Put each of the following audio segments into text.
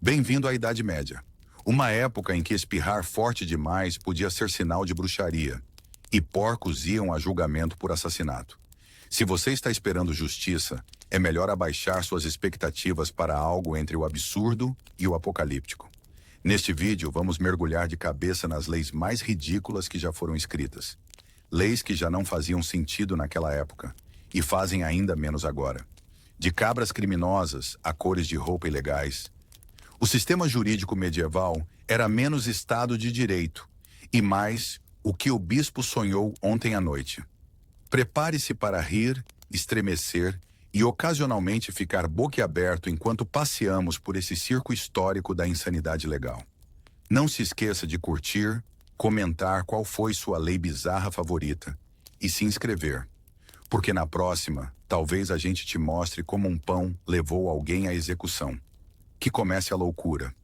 Bem-vindo à Idade Média. Uma época em que espirrar forte demais podia ser sinal de bruxaria, e porcos iam a julgamento por assassinato. Se você está esperando justiça, é melhor abaixar suas expectativas para algo entre o absurdo e o apocalíptico. Neste vídeo, vamos mergulhar de cabeça nas leis mais ridículas que já foram escritas. Leis que já não faziam sentido naquela época, e fazem ainda menos agora. De cabras criminosas a cores de roupa ilegais, o sistema jurídico medieval era menos Estado de Direito e mais o que o bispo sonhou ontem à noite. Prepare-se para rir, estremecer e ocasionalmente ficar boquiaberto enquanto passeamos por esse circo histórico da insanidade legal. Não se esqueça de curtir, comentar qual foi sua lei bizarra favorita e se inscrever, porque na próxima, talvez a gente te mostre como um pão levou alguém à execução. Que comece a loucura.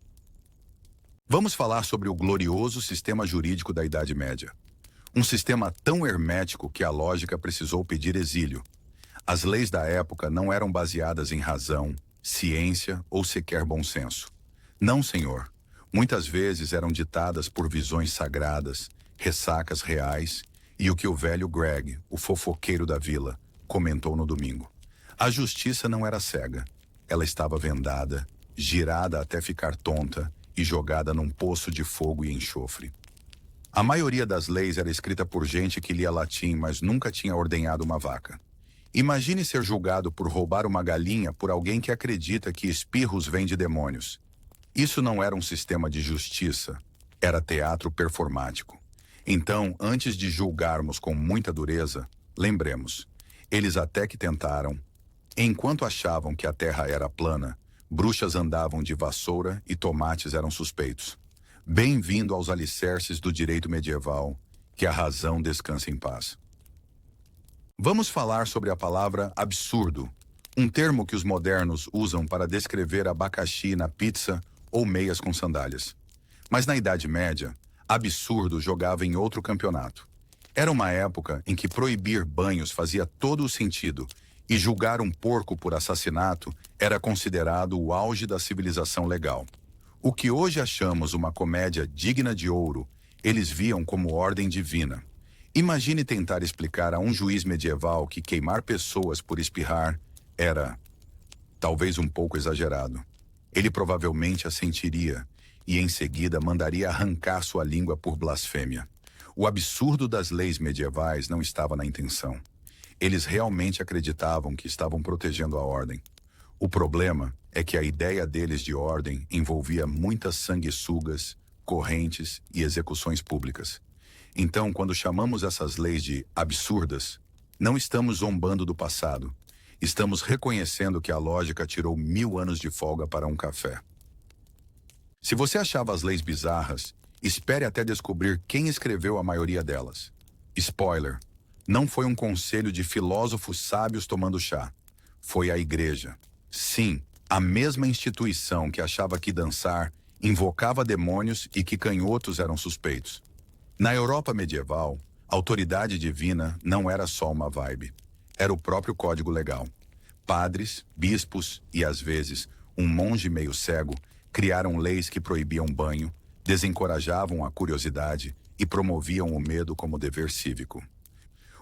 Vamos falar sobre o glorioso sistema jurídico da Idade Média. Um sistema tão hermético que a lógica precisou pedir exílio. As leis da época não eram baseadas em razão, ciência ou sequer bom senso. Não, senhor. Muitas vezes eram ditadas por visões sagradas, ressacas reais e o que o velho Greg, o fofoqueiro da vila, comentou no domingo. A justiça não era cega. Ela estava vendada, girada até ficar tonta e jogada num poço de fogo e enxofre. A maioria das leis era escrita por gente que lia latim, mas nunca tinha ordenhado uma vaca. Imagine ser julgado por roubar uma galinha por alguém que acredita que espirros vêm de demônios. Isso não era um sistema de justiça, era teatro performático. Então, antes de julgarmos com muita dureza, lembremos, eles até que tentaram. Enquanto achavam que a terra era plana, bruxas andavam de vassoura e tomates eram suspeitos. Bem-vindo aos alicerces do direito medieval, que a razão descanse em paz. Vamos falar sobre a palavra absurdo, um termo que os modernos usam para descrever abacaxi na pizza ou meias com sandálias. Mas na Idade Média, absurdo jogava em outro campeonato. Era uma época em que proibir banhos fazia todo o sentido, e julgar um porco por assassinato era considerado o auge da civilização legal. O que hoje achamos uma comédia digna de ouro, eles viam como ordem divina. Imagine tentar explicar a um juiz medieval que queimar pessoas por espirrar era, talvez um pouco exagerado. Ele provavelmente assentiria e em seguida mandaria arrancar sua língua por blasfêmia. O absurdo das leis medievais não estava na intenção. Eles realmente acreditavam que estavam protegendo a ordem. O problema é que a ideia deles de ordem envolvia muitas sanguessugas, correntes e execuções públicas. Então, quando chamamos essas leis de absurdas, não estamos zombando do passado. Estamos reconhecendo que a lógica tirou 1000 anos de folga para um café. Se você achava as leis bizarras, espere até descobrir quem escreveu a maioria delas. Spoiler. Não foi um conselho de filósofos sábios tomando chá. Foi a igreja. Sim, a mesma instituição que achava que dançar invocava demônios e que canhotos eram suspeitos. Na Europa medieval, a autoridade divina não era só uma vibe. Era o próprio código legal. Padres, bispos e, às vezes, um monge meio cego criaram leis que proibiam banho, desencorajavam a curiosidade e promoviam o medo como dever cívico.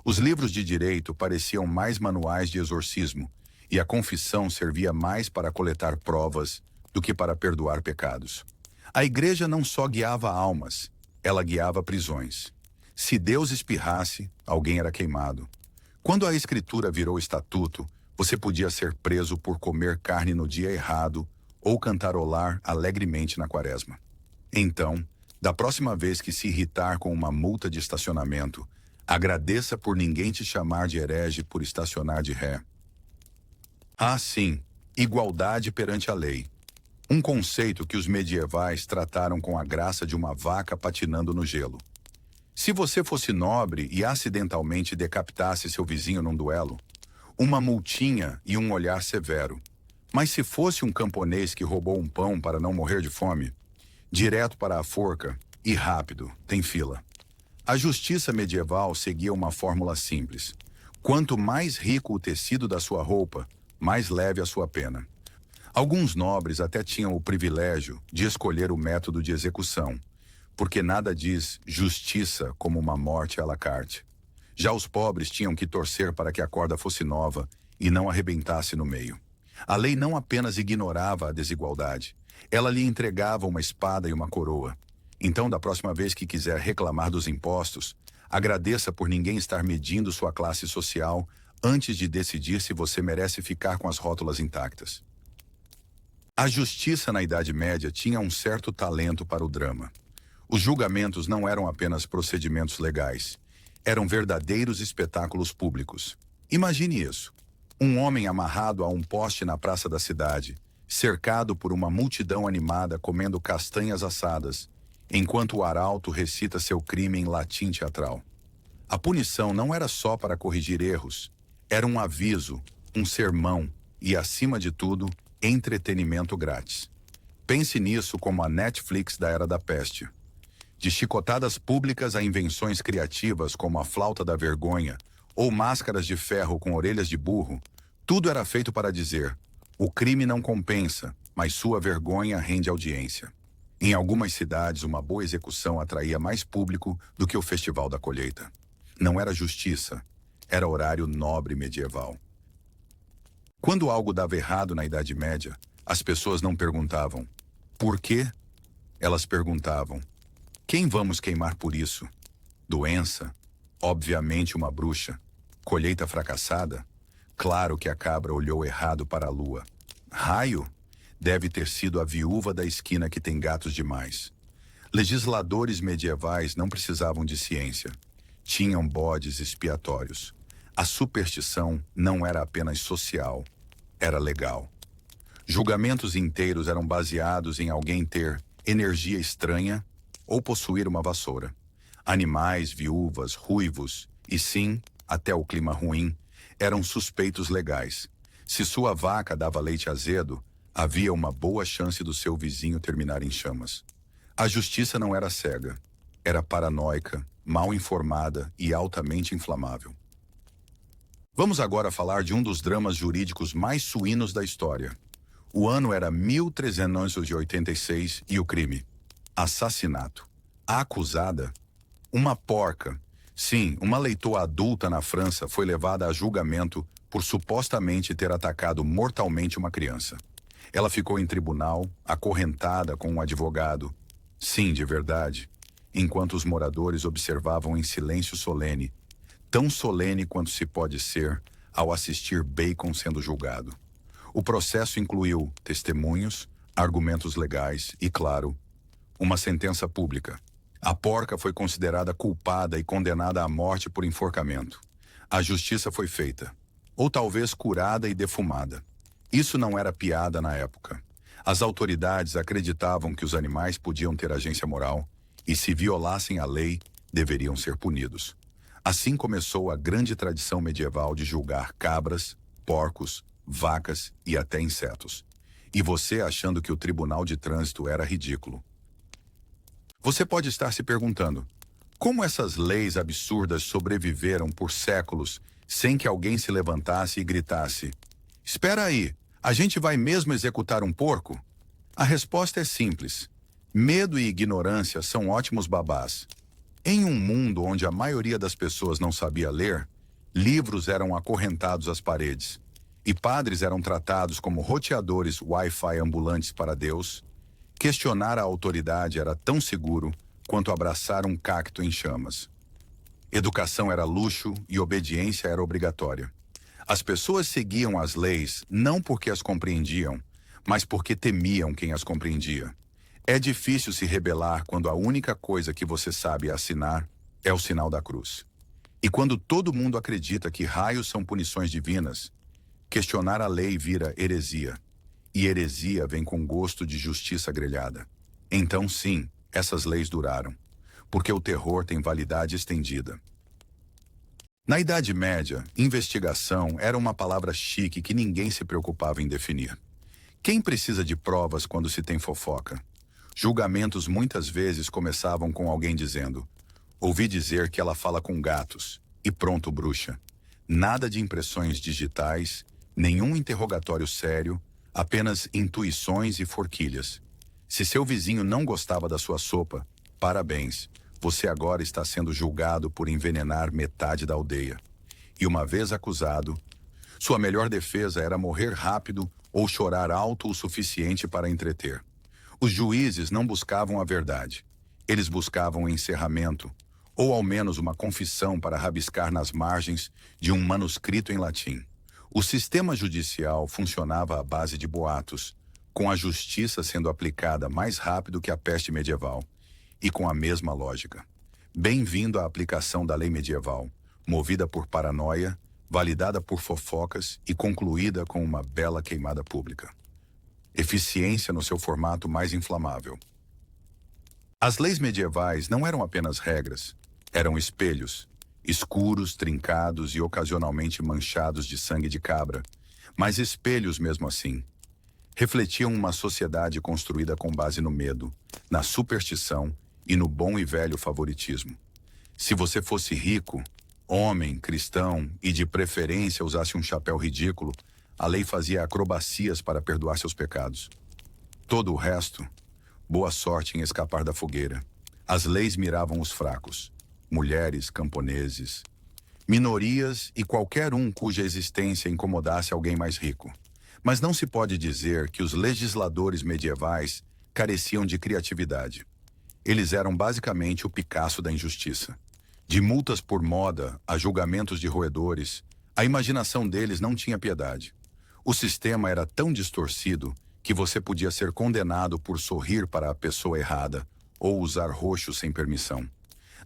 Os livros de direito pareciam mais manuais de exorcismo, e a confissão servia mais para coletar provas do que para perdoar pecados. A igreja não só guiava almas, ela guiava prisões. Se Deus espirrasse, alguém era queimado. Quando a escritura virou estatuto, você podia ser preso por comer carne no dia errado ou cantarolar alegremente na quaresma. Então, da próxima vez que se irritar com uma multa de estacionamento, agradeça por ninguém te chamar de herege por estacionar de ré. Ah, sim, igualdade perante a lei. Um conceito que os medievais trataram com a graça de uma vaca patinando no gelo. Se você fosse nobre e acidentalmente decapitasse seu vizinho num duelo, uma multinha e um olhar severo. Mas se fosse um camponês que roubou um pão para não morrer de fome, direto para a forca e rápido, tem fila. A justiça medieval seguia uma fórmula simples. Quanto mais rico o tecido da sua roupa, mais leve a sua pena. Alguns nobres até tinham o privilégio de escolher o método de execução, porque nada diz justiça como uma morte à la carte. Já os pobres tinham que torcer para que a corda fosse nova e não arrebentasse no meio. A lei não apenas ignorava a desigualdade, ela lhe entregava uma espada e uma coroa. Então, da próxima vez que quiser reclamar dos impostos, agradeça por ninguém estar medindo sua classe social antes de decidir se você merece ficar com as rótulas intactas. A justiça na Idade Média tinha um certo talento para o drama. Os julgamentos não eram apenas procedimentos legais, eram verdadeiros espetáculos públicos. Imagine isso. Um homem amarrado a um poste na praça da cidade, cercado por uma multidão animada comendo castanhas assadas, enquanto o arauto recita seu crime em latim teatral. A punição não era só para corrigir erros, era um aviso, um sermão e, acima de tudo, entretenimento grátis. Pense nisso como a Netflix da Era da Peste. De chicotadas públicas a invenções criativas como a flauta da vergonha ou máscaras de ferro com orelhas de burro, tudo era feito para dizer: o crime não compensa, mas sua vergonha rende audiência. Em algumas cidades, uma boa execução atraía mais público do que o Festival da Colheita. Não era justiça, era horário nobre medieval. Quando algo dava errado na Idade Média, as pessoas não perguntavam por quê? Elas perguntavam: quem vamos queimar por isso? Doença? Obviamente uma bruxa. Colheita fracassada? Claro que a cabra olhou errado para a lua. Raio? Deve ter sido a viúva da esquina que tem gatos demais. Legisladores medievais não precisavam de ciência. Tinham bodes expiatórios. A superstição não era apenas social, era legal. Julgamentos inteiros eram baseados em alguém ter energia estranha ou possuir uma vassoura. Animais, viúvas, ruivos e, sim, até o clima ruim, eram suspeitos legais. Se sua vaca dava leite azedo, havia uma boa chance do seu vizinho terminar em chamas. A justiça não era cega, era paranoica, mal informada e altamente inflamável. Vamos agora falar de um dos dramas jurídicos mais suínos da história. O ano era 1386 e o crime: assassinato. A acusada, uma porca, sim, uma leitoa adulta na França, foi levada a julgamento por supostamente ter atacado mortalmente uma criança. Ela ficou em tribunal, acorrentada com um advogado, sim, de verdade, enquanto os moradores observavam em silêncio solene, tão solene quanto se pode ser ao assistir Bacon sendo julgado. O processo incluiu testemunhos, argumentos legais e, claro, uma sentença pública. A porca foi considerada culpada e condenada à morte por enforcamento. A justiça foi feita, ou talvez curada e defumada. Isso não era piada na época. As autoridades acreditavam que os animais podiam ter agência moral e, se violassem a lei, deveriam ser punidos. Assim começou a grande tradição medieval de julgar cabras, porcos, vacas e até insetos. E você achando que o tribunal de trânsito era ridículo. Você pode estar se perguntando: como essas leis absurdas sobreviveram por séculos sem que alguém se levantasse e gritasse: espera aí, a gente vai mesmo executar um porco? A resposta é simples: medo e ignorância são ótimos babás. Em um mundo onde a maioria das pessoas não sabia ler, livros eram acorrentados às paredes, e padres eram tratados como roteadores Wi-Fi ambulantes para Deus. Questionar a autoridade era tão seguro quanto abraçar um cacto em chamas. Educação era luxo e obediência era obrigatória. As pessoas seguiam as leis não porque as compreendiam, mas porque temiam quem as compreendia. É difícil se rebelar quando a única coisa que você sabe assinar é o sinal da cruz. E quando todo mundo acredita que raios são punições divinas, questionar a lei vira heresia. E heresia vem com gosto de justiça grelhada. Então, sim, essas leis duraram, porque o terror tem validade estendida. Na Idade Média, investigação era uma palavra chique que ninguém se preocupava em definir. Quem precisa de provas quando se tem fofoca? Julgamentos muitas vezes começavam com alguém dizendo: ouvi dizer que ela fala com gatos, e pronto, bruxa. Nada de impressões digitais, nenhum interrogatório sério, apenas intuições e forquilhas. Se seu vizinho não gostava da sua sopa, parabéns, você agora está sendo julgado por envenenar metade da aldeia. E uma vez acusado, sua melhor defesa era morrer rápido ou chorar alto o suficiente para entreter. Os juízes não buscavam a verdade. Eles buscavam o encerramento, ou ao menos uma confissão para rabiscar nas margens de um manuscrito em latim. O sistema judicial funcionava à base de boatos, com a justiça sendo aplicada mais rápido que a peste medieval, e com a mesma lógica. Bem-vindo à aplicação da lei medieval, movida por paranoia, validada por fofocas e concluída com uma bela queimada pública. Eficiência no seu formato mais inflamável. As leis medievais não eram apenas regras, eram espelhos, escuros, trincados e ocasionalmente manchados de sangue de cabra, mas espelhos mesmo assim. Refletiam uma sociedade construída com base no medo, na superstição e no bom e velho favoritismo. Se você fosse rico, homem, cristão e de preferência usasse um chapéu ridículo, a lei fazia acrobacias para perdoar seus pecados. Todo o resto, boa sorte em escapar da fogueira. As leis miravam os fracos, mulheres, camponeses, minorias e qualquer um cuja existência incomodasse alguém mais rico. Mas não se pode dizer que os legisladores medievais careciam de criatividade. Eles eram basicamente o Picasso da injustiça. De multas por moda a julgamentos de roedores, a imaginação deles não tinha piedade. O sistema era tão distorcido que você podia ser condenado por sorrir para a pessoa errada ou usar roxo sem permissão.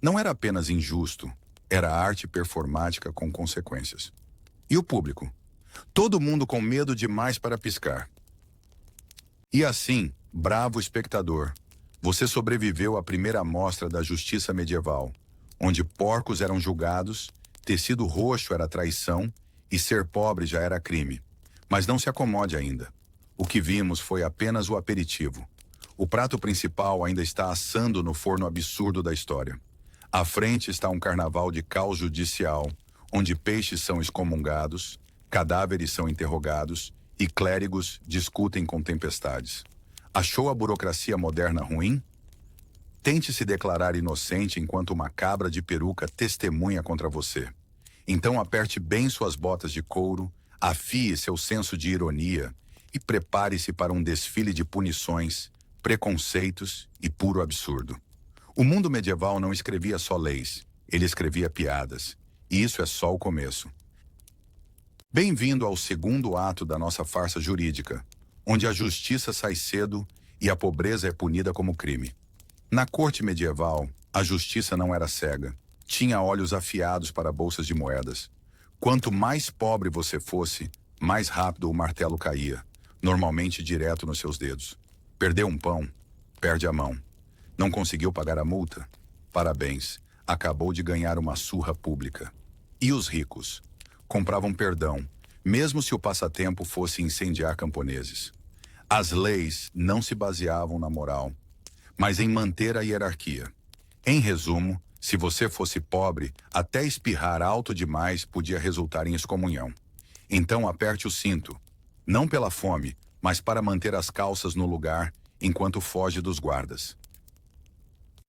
Não era apenas injusto, era arte performática com consequências. E o público? Todo mundo com medo demais para piscar. E assim, bravo espectador, você sobreviveu à primeira amostra da justiça medieval, onde porcos eram julgados, tecido roxo era traição e ser pobre já era crime. Mas não se acomode ainda. O que vimos foi apenas o aperitivo. O prato principal ainda está assando no forno absurdo da história. À frente está um carnaval de caos judicial, onde peixes são excomungados, cadáveres são interrogados e clérigos discutem com tempestades. Achou a burocracia moderna ruim? Tente se declarar inocente enquanto uma cabra de peruca testemunha contra você. Então aperte bem suas botas de couro, afie seu senso de ironia e prepare-se para um desfile de punições, preconceitos e puro absurdo. O mundo medieval não escrevia só leis, ele escrevia piadas. E isso é só o começo. Bem-vindo ao segundo ato da nossa farsa jurídica, onde a justiça sai cedo e a pobreza é punida como crime. Na corte medieval, a justiça não era cega. Tinha olhos afiados para bolsas de moedas. Quanto mais pobre você fosse, mais rápido o martelo caía, normalmente direto nos seus dedos. Perdeu um pão, perde a mão. Não conseguiu pagar a multa? Parabéns, acabou de ganhar uma surra pública. E os ricos? Compravam perdão, mesmo se o passatempo fosse incendiar camponeses. As leis não se baseavam na moral, mas em manter a hierarquia. Em resumo, se você fosse pobre, até espirrar alto demais podia resultar em excomunhão. Então aperte o cinto, não pela fome, mas para manter as calças no lugar enquanto foge dos guardas.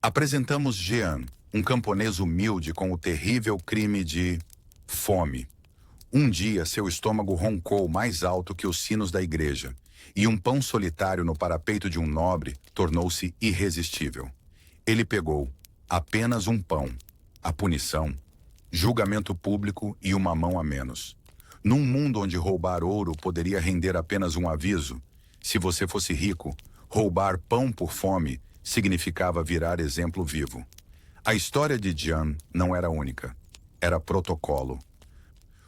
Apresentamos Jean, um camponês humilde com o terrível crime de fome. Um dia seu estômago roncou mais alto que os sinos da igreja, e um pão solitário no parapeito de um nobre tornou-se irresistível. Ele pegou apenas um pão, a punição, julgamento público e uma mão a menos. Num mundo onde roubar ouro poderia render apenas um aviso, se você fosse rico, roubar pão por fome significava virar exemplo vivo. A história de Jean não era única, era protocolo.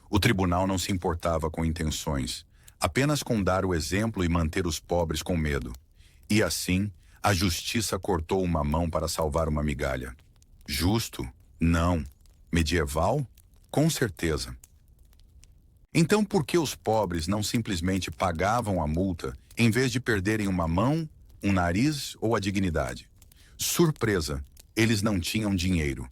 O tribunal não se importava com intenções, apenas com dar o exemplo e manter os pobres com medo. E assim, a justiça cortou uma mão para salvar uma migalha. Justo? Não. Medieval? Com certeza. Então por que os pobres não simplesmente pagavam a multa em vez de perderem uma mão, um nariz ou a dignidade? Surpresa, eles não tinham dinheiro.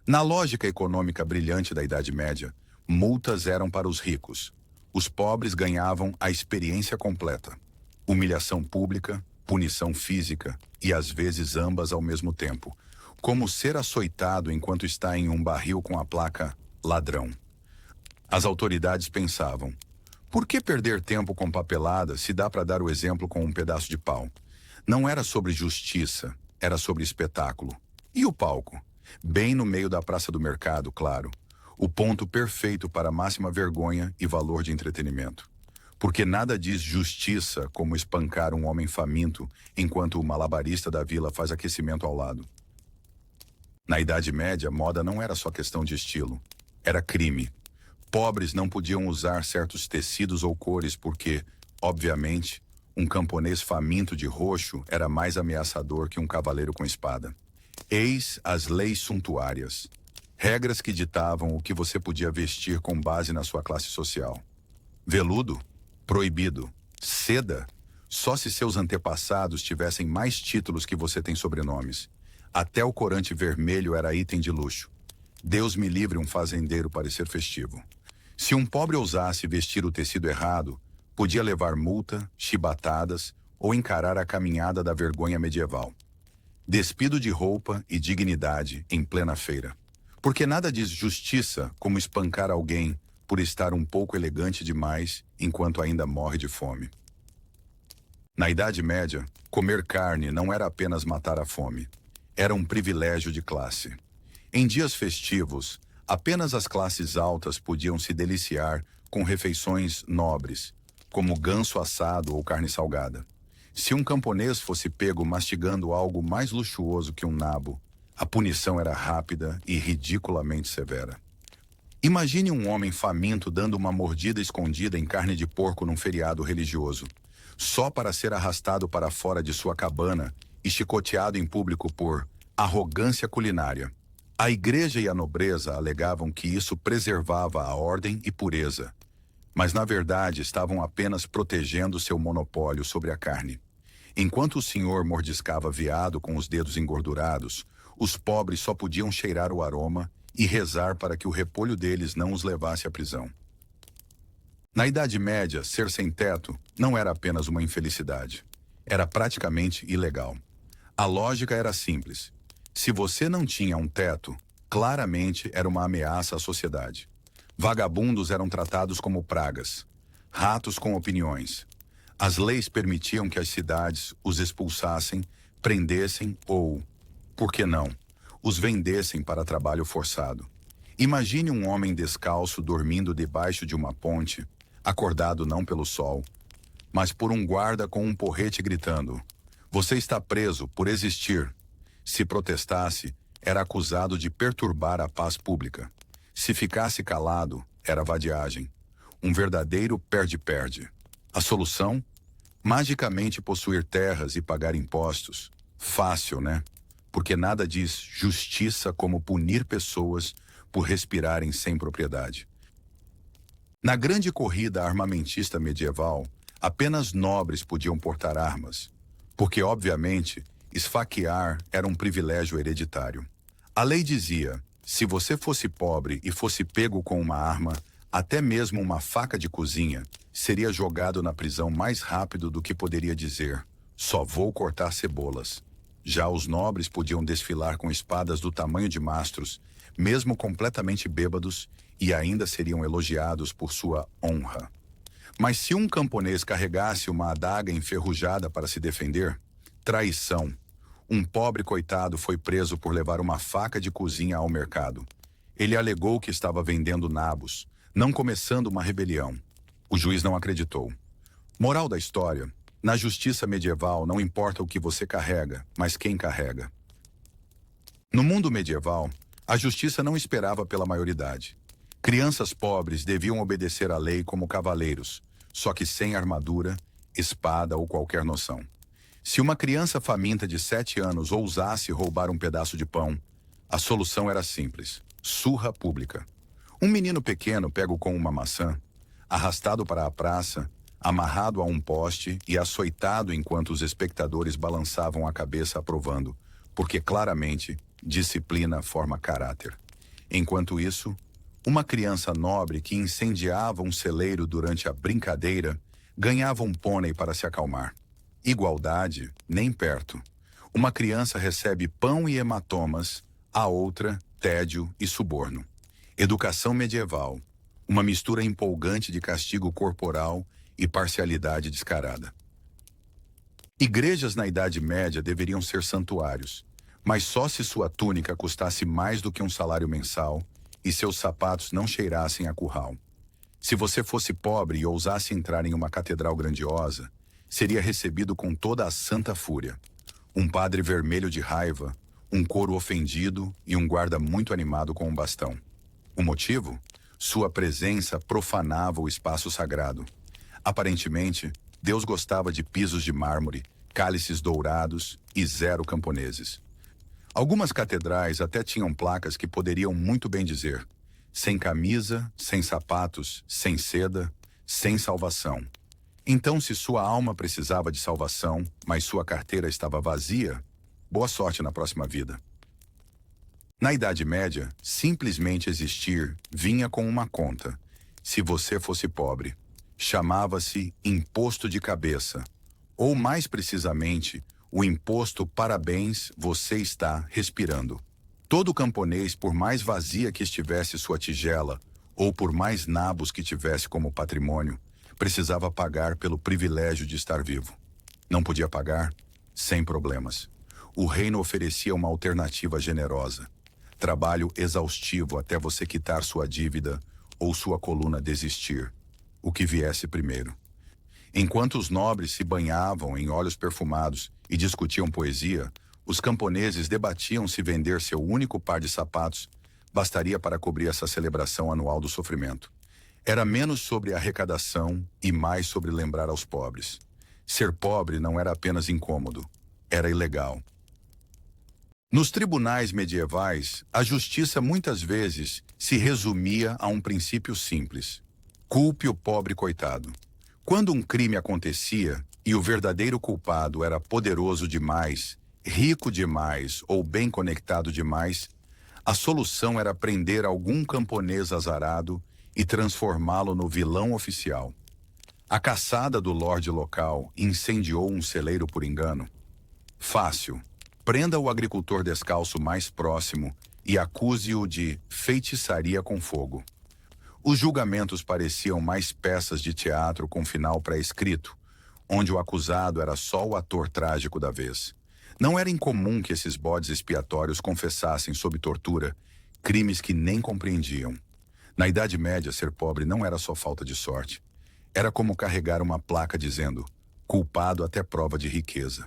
Na lógica econômica brilhante da Idade Média, multas eram para os ricos. Os pobres ganhavam a experiência completa. Humilhação pública, punição física e às vezes ambas ao mesmo tempo, como ser açoitado enquanto está em um barril com a placa ladrão. As autoridades pensavam: por que perder tempo com papelada se dá para dar o exemplo com um pedaço de pau? Não era sobre justiça, era sobre espetáculo. E o palco? Bem no meio da praça do mercado, claro. O ponto perfeito para a máxima vergonha e valor de entretenimento. Porque nada diz justiça como espancar um homem faminto enquanto o malabarista da vila faz aquecimento ao lado. Na Idade Média, moda não era só questão de estilo. Era crime. Pobres não podiam usar certos tecidos ou cores porque, obviamente, um camponês faminto de roxo era mais ameaçador que um cavaleiro com espada. Eis as leis suntuárias. Regras que ditavam o que você podia vestir com base na sua classe social. Veludo? Proibido. Seda? Só se seus antepassados tivessem mais títulos que você tem sobrenomes. Até o corante vermelho era item de luxo. Deus me livre um fazendeiro parecer festivo. Se um pobre ousasse vestir o tecido errado, podia levar multa, chibatadas ou encarar a caminhada da vergonha medieval. Despido de roupa e dignidade em plena feira. Porque nada diz justiça como espancar alguém por estar um pouco elegante demais enquanto ainda morre de fome. Na Idade Média, comer carne não era apenas matar a fome. Era um privilégio de classe. Em dias festivos, apenas as classes altas podiam se deliciar com refeições nobres, como ganso assado ou carne salgada. Se um camponês fosse pego mastigando algo mais luxuoso que um nabo, a punição era rápida e ridiculamente severa. Imagine um homem faminto dando uma mordida escondida em carne de porco num feriado religioso, só para ser arrastado para fora de sua cabana e chicoteado em público por arrogância culinária. A igreja e a nobreza alegavam que isso preservava a ordem e pureza, mas na verdade estavam apenas protegendo seu monopólio sobre a carne. Enquanto o senhor mordiscava veado com os dedos engordurados, os pobres só podiam cheirar o aroma e rezar para que o repolho deles não os levasse à prisão. Na Idade Média, ser sem teto não era apenas uma infelicidade. Era praticamente ilegal. A lógica era simples. Se você não tinha um teto, claramente era uma ameaça à sociedade. Vagabundos eram tratados como pragas, ratos com opiniões. As leis permitiam que as cidades os expulsassem, prendessem ou, por que não, os vendessem para trabalho forçado. Imagine um homem descalço dormindo debaixo de uma ponte, acordado não pelo sol, mas por um guarda com um porrete gritando: "Você está preso por existir." Se protestasse, era acusado de perturbar a paz pública. Se ficasse calado, era vadiagem. Um verdadeiro perde-perde. A solução? Magicamente possuir terras e pagar impostos. Fácil, né? Porque nada diz justiça como punir pessoas por respirarem sem propriedade. Na grande corrida armamentista medieval, apenas nobres podiam portar armas, porque, obviamente, esfaquear era um privilégio hereditário. A lei dizia: se você fosse pobre e fosse pego com uma arma, até mesmo uma faca de cozinha, seria jogado na prisão mais rápido do que poderia dizer: "Só vou cortar cebolas." Já os nobres podiam desfilar com espadas do tamanho de mastros, mesmo completamente bêbados, e ainda seriam elogiados por sua honra. Mas se um camponês carregasse uma adaga enferrujada para se defender, traição. Um pobre coitado foi preso por levar uma faca de cozinha ao mercado. Ele alegou que estava vendendo nabos, não começando uma rebelião. O juiz não acreditou. Moral da história: na justiça medieval não importa o que você carrega, mas quem carrega. No mundo medieval, a justiça não esperava pela maioridade. Crianças pobres deviam obedecer à lei como cavaleiros, só que sem armadura, espada ou qualquer noção. Se uma criança faminta de 7 anos ousasse roubar um pedaço de pão, a solução era simples: surra pública. Um menino pequeno pego com uma maçã, arrastado para a praça, amarrado a um poste e açoitado enquanto os espectadores balançavam a cabeça aprovando, porque claramente disciplina forma caráter. Enquanto isso, uma criança nobre que incendiava um celeiro durante a brincadeira Ganhava um pônei para se acalmar. Igualdade, nem perto. Uma criança recebe pão e hematomas, a outra, tédio e suborno. Educação medieval, uma mistura empolgante de castigo corporal e parcialidade descarada. Igrejas na Idade Média deveriam ser santuários, mas só se sua túnica custasse mais do que um salário mensal e seus sapatos não cheirassem a curral. Se você fosse pobre e ousasse entrar em uma catedral grandiosa, seria recebido com toda a santa fúria. Um padre vermelho de raiva, um coro ofendido e um guarda muito animado com um bastão. O motivo? Sua presença profanava o espaço sagrado. Aparentemente, Deus gostava de pisos de mármore, cálices dourados e 0 camponeses. Algumas catedrais até tinham placas que poderiam muito bem dizer: sem camisa, sem sapatos, sem seda, sem salvação. Então, se sua alma precisava de salvação, mas sua carteira estava vazia, boa sorte na próxima vida. Na Idade Média, simplesmente existir vinha com uma conta. Se você fosse pobre, chamava-se imposto de cabeça, ou mais precisamente, o imposto parabéns, você está respirando. Todo camponês, por mais vazia que estivesse sua tigela, ou por mais nabos que tivesse como patrimônio, precisava pagar pelo privilégio de estar vivo. Não podia pagar? Sem problemas. O reino oferecia uma alternativa generosa. Trabalho exaustivo até você quitar sua dívida ou sua coluna desistir. O que viesse primeiro. Enquanto os nobres se banhavam em óleos perfumados e discutiam poesia, os camponeses debatiam se vender seu único par de sapatos bastaria para cobrir essa celebração anual do sofrimento. Era menos sobre arrecadação e mais sobre lembrar aos pobres. Ser pobre não era apenas incômodo, era ilegal. Nos tribunais medievais, a justiça muitas vezes se resumia a um princípio simples: culpe o pobre coitado. Quando um crime acontecia e o verdadeiro culpado era poderoso demais, rico demais ou bem conectado demais, a solução era prender algum camponês azarado e transformá-lo no vilão oficial. A caçada do lorde local incendiou um celeiro por engano. Fácil. Prenda o agricultor descalço mais próximo e acuse-o de feitiçaria com fogo. Os julgamentos pareciam mais peças de teatro com final pré-escrito, onde o acusado era só o ator trágico da vez. Não era incomum que esses bodes expiatórios confessassem sob tortura crimes que nem compreendiam. Na Idade Média, ser pobre não era só falta de sorte. Era como carregar uma placa dizendo: culpado até prova de riqueza.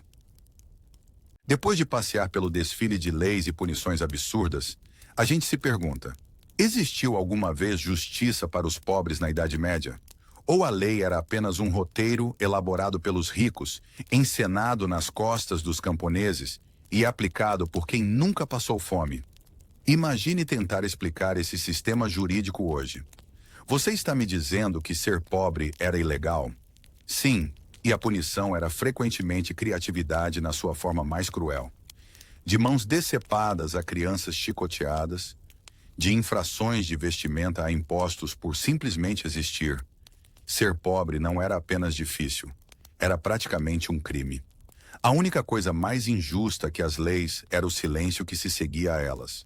Depois de passear pelo desfile de leis e punições absurdas, a gente se pergunta: existiu alguma vez justiça para os pobres na Idade Média? Ou a lei era apenas um roteiro elaborado pelos ricos, encenado nas costas dos camponeses e aplicado por quem nunca passou fome? Imagine tentar explicar esse sistema jurídico hoje. Você está me dizendo que ser pobre era ilegal? Sim, e a punição era frequentemente criatividade na sua forma mais cruel. De mãos decepadas a crianças chicoteadas, de infrações de vestimenta a impostos por simplesmente existir. Ser pobre não era apenas difícil, era praticamente um crime. A única coisa mais injusta que as leis era o silêncio que se seguia a elas.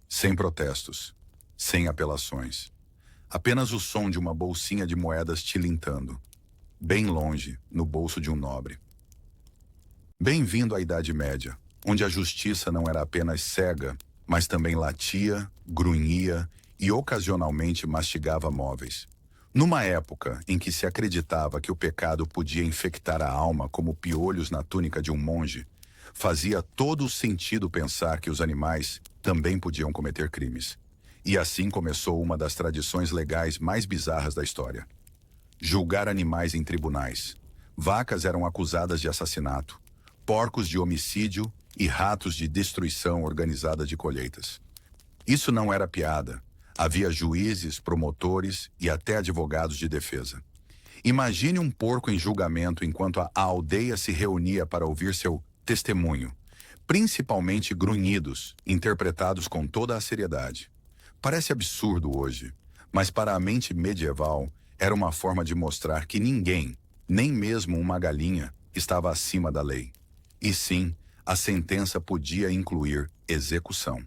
Sem protestos, sem apelações. Apenas o som de uma bolsinha de moedas tilintando, bem longe, no bolso de um nobre. Bem-vindo à Idade Média, onde a justiça não era apenas cega, mas também latia, grunhia e ocasionalmente mastigava móveis. Numa época em que se acreditava que o pecado podia infectar a alma como piolhos na túnica de um monge, fazia todo o sentido pensar que os animais também podiam cometer crimes. E assim começou uma das tradições legais mais bizarras da história. Julgar animais em tribunais. Vacas eram acusadas de assassinato, porcos de homicídio e ratos de destruição organizada de colheitas. Isso não era piada. Havia juízes, promotores e até advogados de defesa. Imagine um porco em julgamento enquanto a aldeia se reunia para ouvir seu testemunho, principalmente grunhidos, interpretados com toda a seriedade. Parece absurdo hoje, mas para a mente medieval era uma forma de mostrar que ninguém, Nem mesmo uma galinha estava acima da lei. E sim, a sentença podia incluir execução.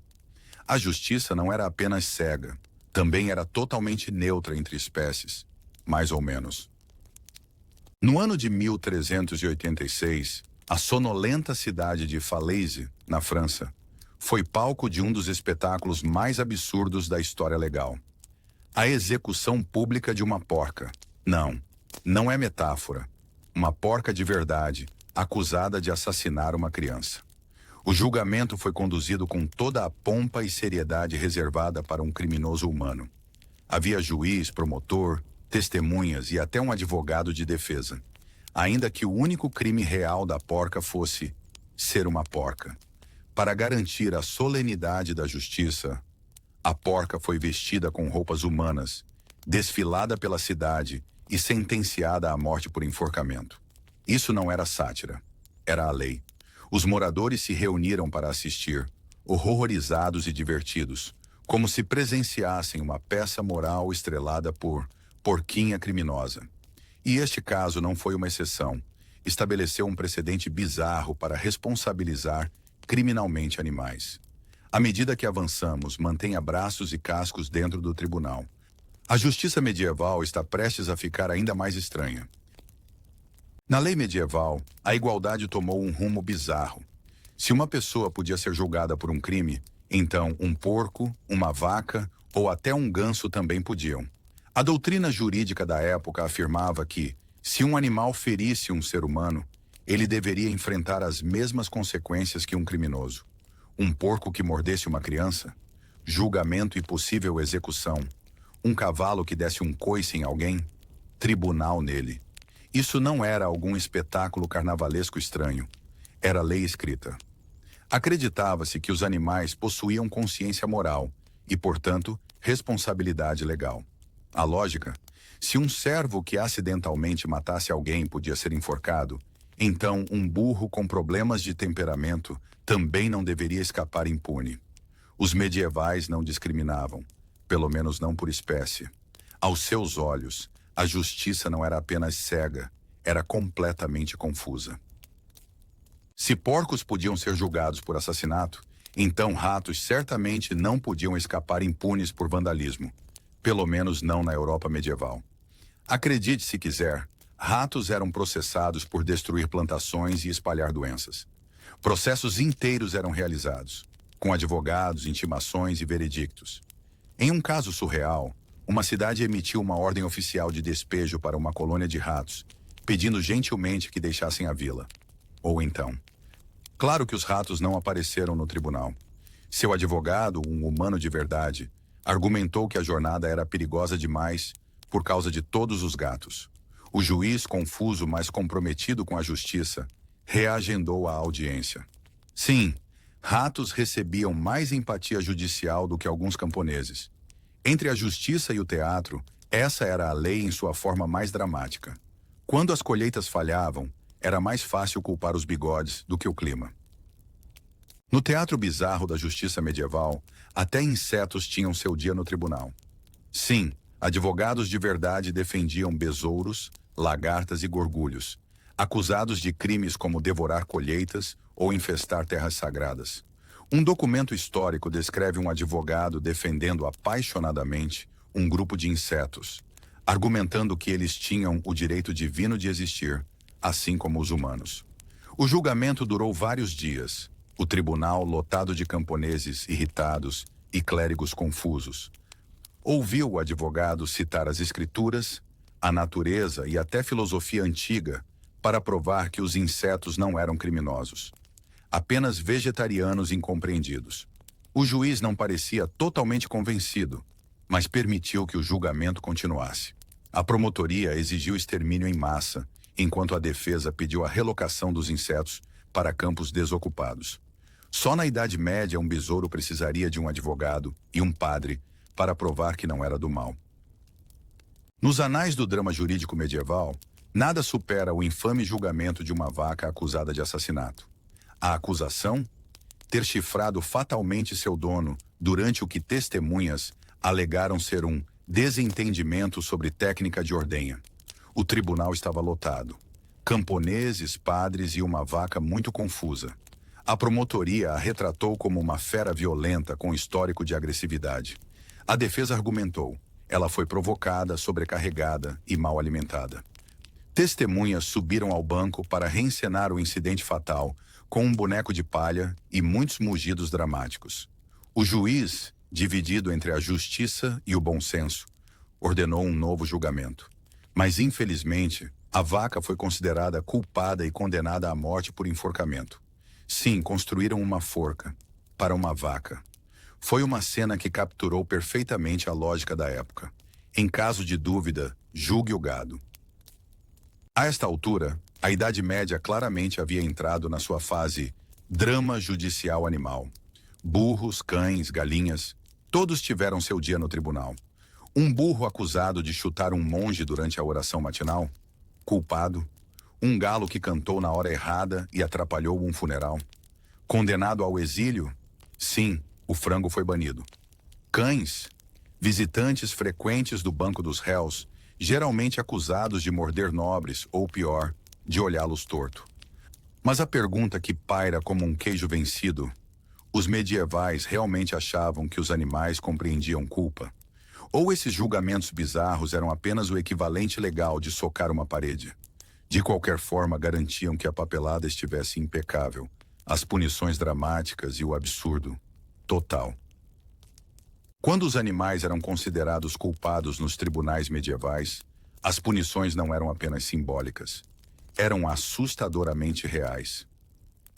A justiça não era apenas cega, também era totalmente neutra entre espécies, mais ou menos. No ano de 1386, a sonolenta cidade de Falaise, na França, foi palco de um dos espetáculos mais absurdos da história legal. A execução pública de uma porca. Não, não é metáfora. Uma porca de verdade, acusada de assassinar uma criança. O julgamento foi conduzido com toda a pompa e seriedade reservada para um criminoso humano. Havia juiz, promotor, testemunhas e até um advogado de defesa. Ainda que o único crime real da porca fosse ser uma porca. Para garantir a solenidade da justiça, a porca foi vestida com roupas humanas, desfilada pela cidade e sentenciada à morte por enforcamento. Isso não era sátira, era a lei. Os moradores se reuniram para assistir, horrorizados e divertidos, como se presenciassem uma peça moral estrelada por porquinha criminosa. E este caso não foi uma exceção. Estabeleceu um precedente bizarro para responsabilizar criminalmente animais. À medida que avançamos, mantenha braços e cascos dentro do tribunal. A justiça medieval está prestes a ficar ainda mais estranha. Na lei medieval, a igualdade tomou um rumo bizarro. Se uma pessoa podia ser julgada por um crime, então um porco, uma vaca ou até um ganso também podiam. A doutrina jurídica da época afirmava que, se um animal ferisse um ser humano, ele deveria enfrentar as mesmas consequências que um criminoso. Um porco que mordesse uma criança, julgamento e possível execução. Um cavalo que desse um coice em alguém, tribunal nele. Isso não era algum espetáculo carnavalesco estranho. Era lei escrita. Acreditava-se que os animais possuíam consciência moral e, portanto, responsabilidade legal. A lógica: se um servo que acidentalmente matasse alguém podia ser enforcado, então um burro com problemas de temperamento também não deveria escapar impune. Os medievais não discriminavam, pelo menos não por espécie. Aos seus olhos, a justiça não era apenas cega, era completamente confusa. Se porcos podiam ser julgados por assassinato, então ratos certamente não podiam escapar impunes por vandalismo, pelo menos não na Europa medieval. Acredite se quiser, ratos eram processados por destruir plantações e espalhar doenças. Processos inteiros eram realizados, com advogados, intimações e veredictos. Em um caso surreal, uma cidade emitiu uma ordem oficial de despejo para uma colônia de ratos, pedindo gentilmente que deixassem a vila. Ou então. Claro que os ratos não apareceram no tribunal. Seu advogado, um humano de verdade, argumentou que a jornada era perigosa demais por causa de todos os gatos. O juiz, confuso, mas comprometido com a justiça, reagendou a audiência. Sim, ratos recebiam mais empatia judicial do que alguns camponeses. Entre a justiça e o teatro, essa era a lei em sua forma mais dramática. Quando as colheitas falhavam, era mais fácil culpar os bigodes do que o clima. No teatro bizarro da justiça medieval, até insetos tinham seu dia no tribunal. Sim, advogados de verdade defendiam besouros, lagartas e gorgulhos, acusados de crimes como devorar colheitas ou infestar terras sagradas. Um documento histórico descreve um advogado defendendo apaixonadamente um grupo de insetos, argumentando que eles tinham o direito divino de existir, assim como os humanos. O julgamento durou vários dias, o tribunal lotado de camponeses irritados e clérigos confusos. Ouviu o advogado citar as escrituras, a natureza e até filosofia antiga para provar que os insetos não eram criminosos, apenas vegetarianos incompreendidos. O juiz não parecia totalmente convencido, mas permitiu que o julgamento continuasse. A promotoria exigiu extermínio em massa, enquanto a defesa pediu a relocação dos insetos para campos desocupados. Só na Idade Média um besouro precisaria de um advogado e um padre para provar que não era do mal. Nos anais do drama jurídico medieval, nada supera o infame julgamento de uma vaca acusada de assassinato. A acusação? Ter chifrado fatalmente seu dono durante o que testemunhas alegaram ser um desentendimento sobre técnica de ordenha. O tribunal estava lotado. Camponeses, padres e uma vaca muito confusa. A promotoria a retratou como uma fera violenta com histórico de agressividade. A defesa argumentou: ela foi provocada, sobrecarregada e mal alimentada. Testemunhas subiram ao banco para reencenar o incidente fatal, com um boneco de palha e muitos mugidos dramáticos. O juiz, dividido entre a justiça e o bom senso, ordenou um novo julgamento. Mas, infelizmente, a vaca foi considerada culpada e condenada à morte por enforcamento. Sim, construíram uma forca para uma vaca. Foi uma cena que capturou perfeitamente a lógica da época. Em caso de dúvida, julgue o gado. A esta altura, a Idade Média claramente havia entrado na sua fase drama judicial animal. Burros, cães, galinhas, todos tiveram seu dia no tribunal. Um burro acusado de chutar um monge durante a oração matinal? Culpado. Um galo que cantou na hora errada e atrapalhou um funeral? Condenado ao exílio? Sim, o frango foi banido. Cães? Visitantes frequentes do banco dos réus, geralmente acusados de morder nobres ou, pior, de olhá-los torto. Mas a pergunta que paira como um queijo vencido: os medievais realmente achavam que os animais compreendiam culpa? Ou esses julgamentos bizarros eram apenas o equivalente legal de socar uma parede? De qualquer forma, garantiam que a papelada estivesse impecável, as punições dramáticas e o absurdo total. Quando os animais eram considerados culpados nos tribunais medievais, as punições não eram apenas simbólicas, eram assustadoramente reais.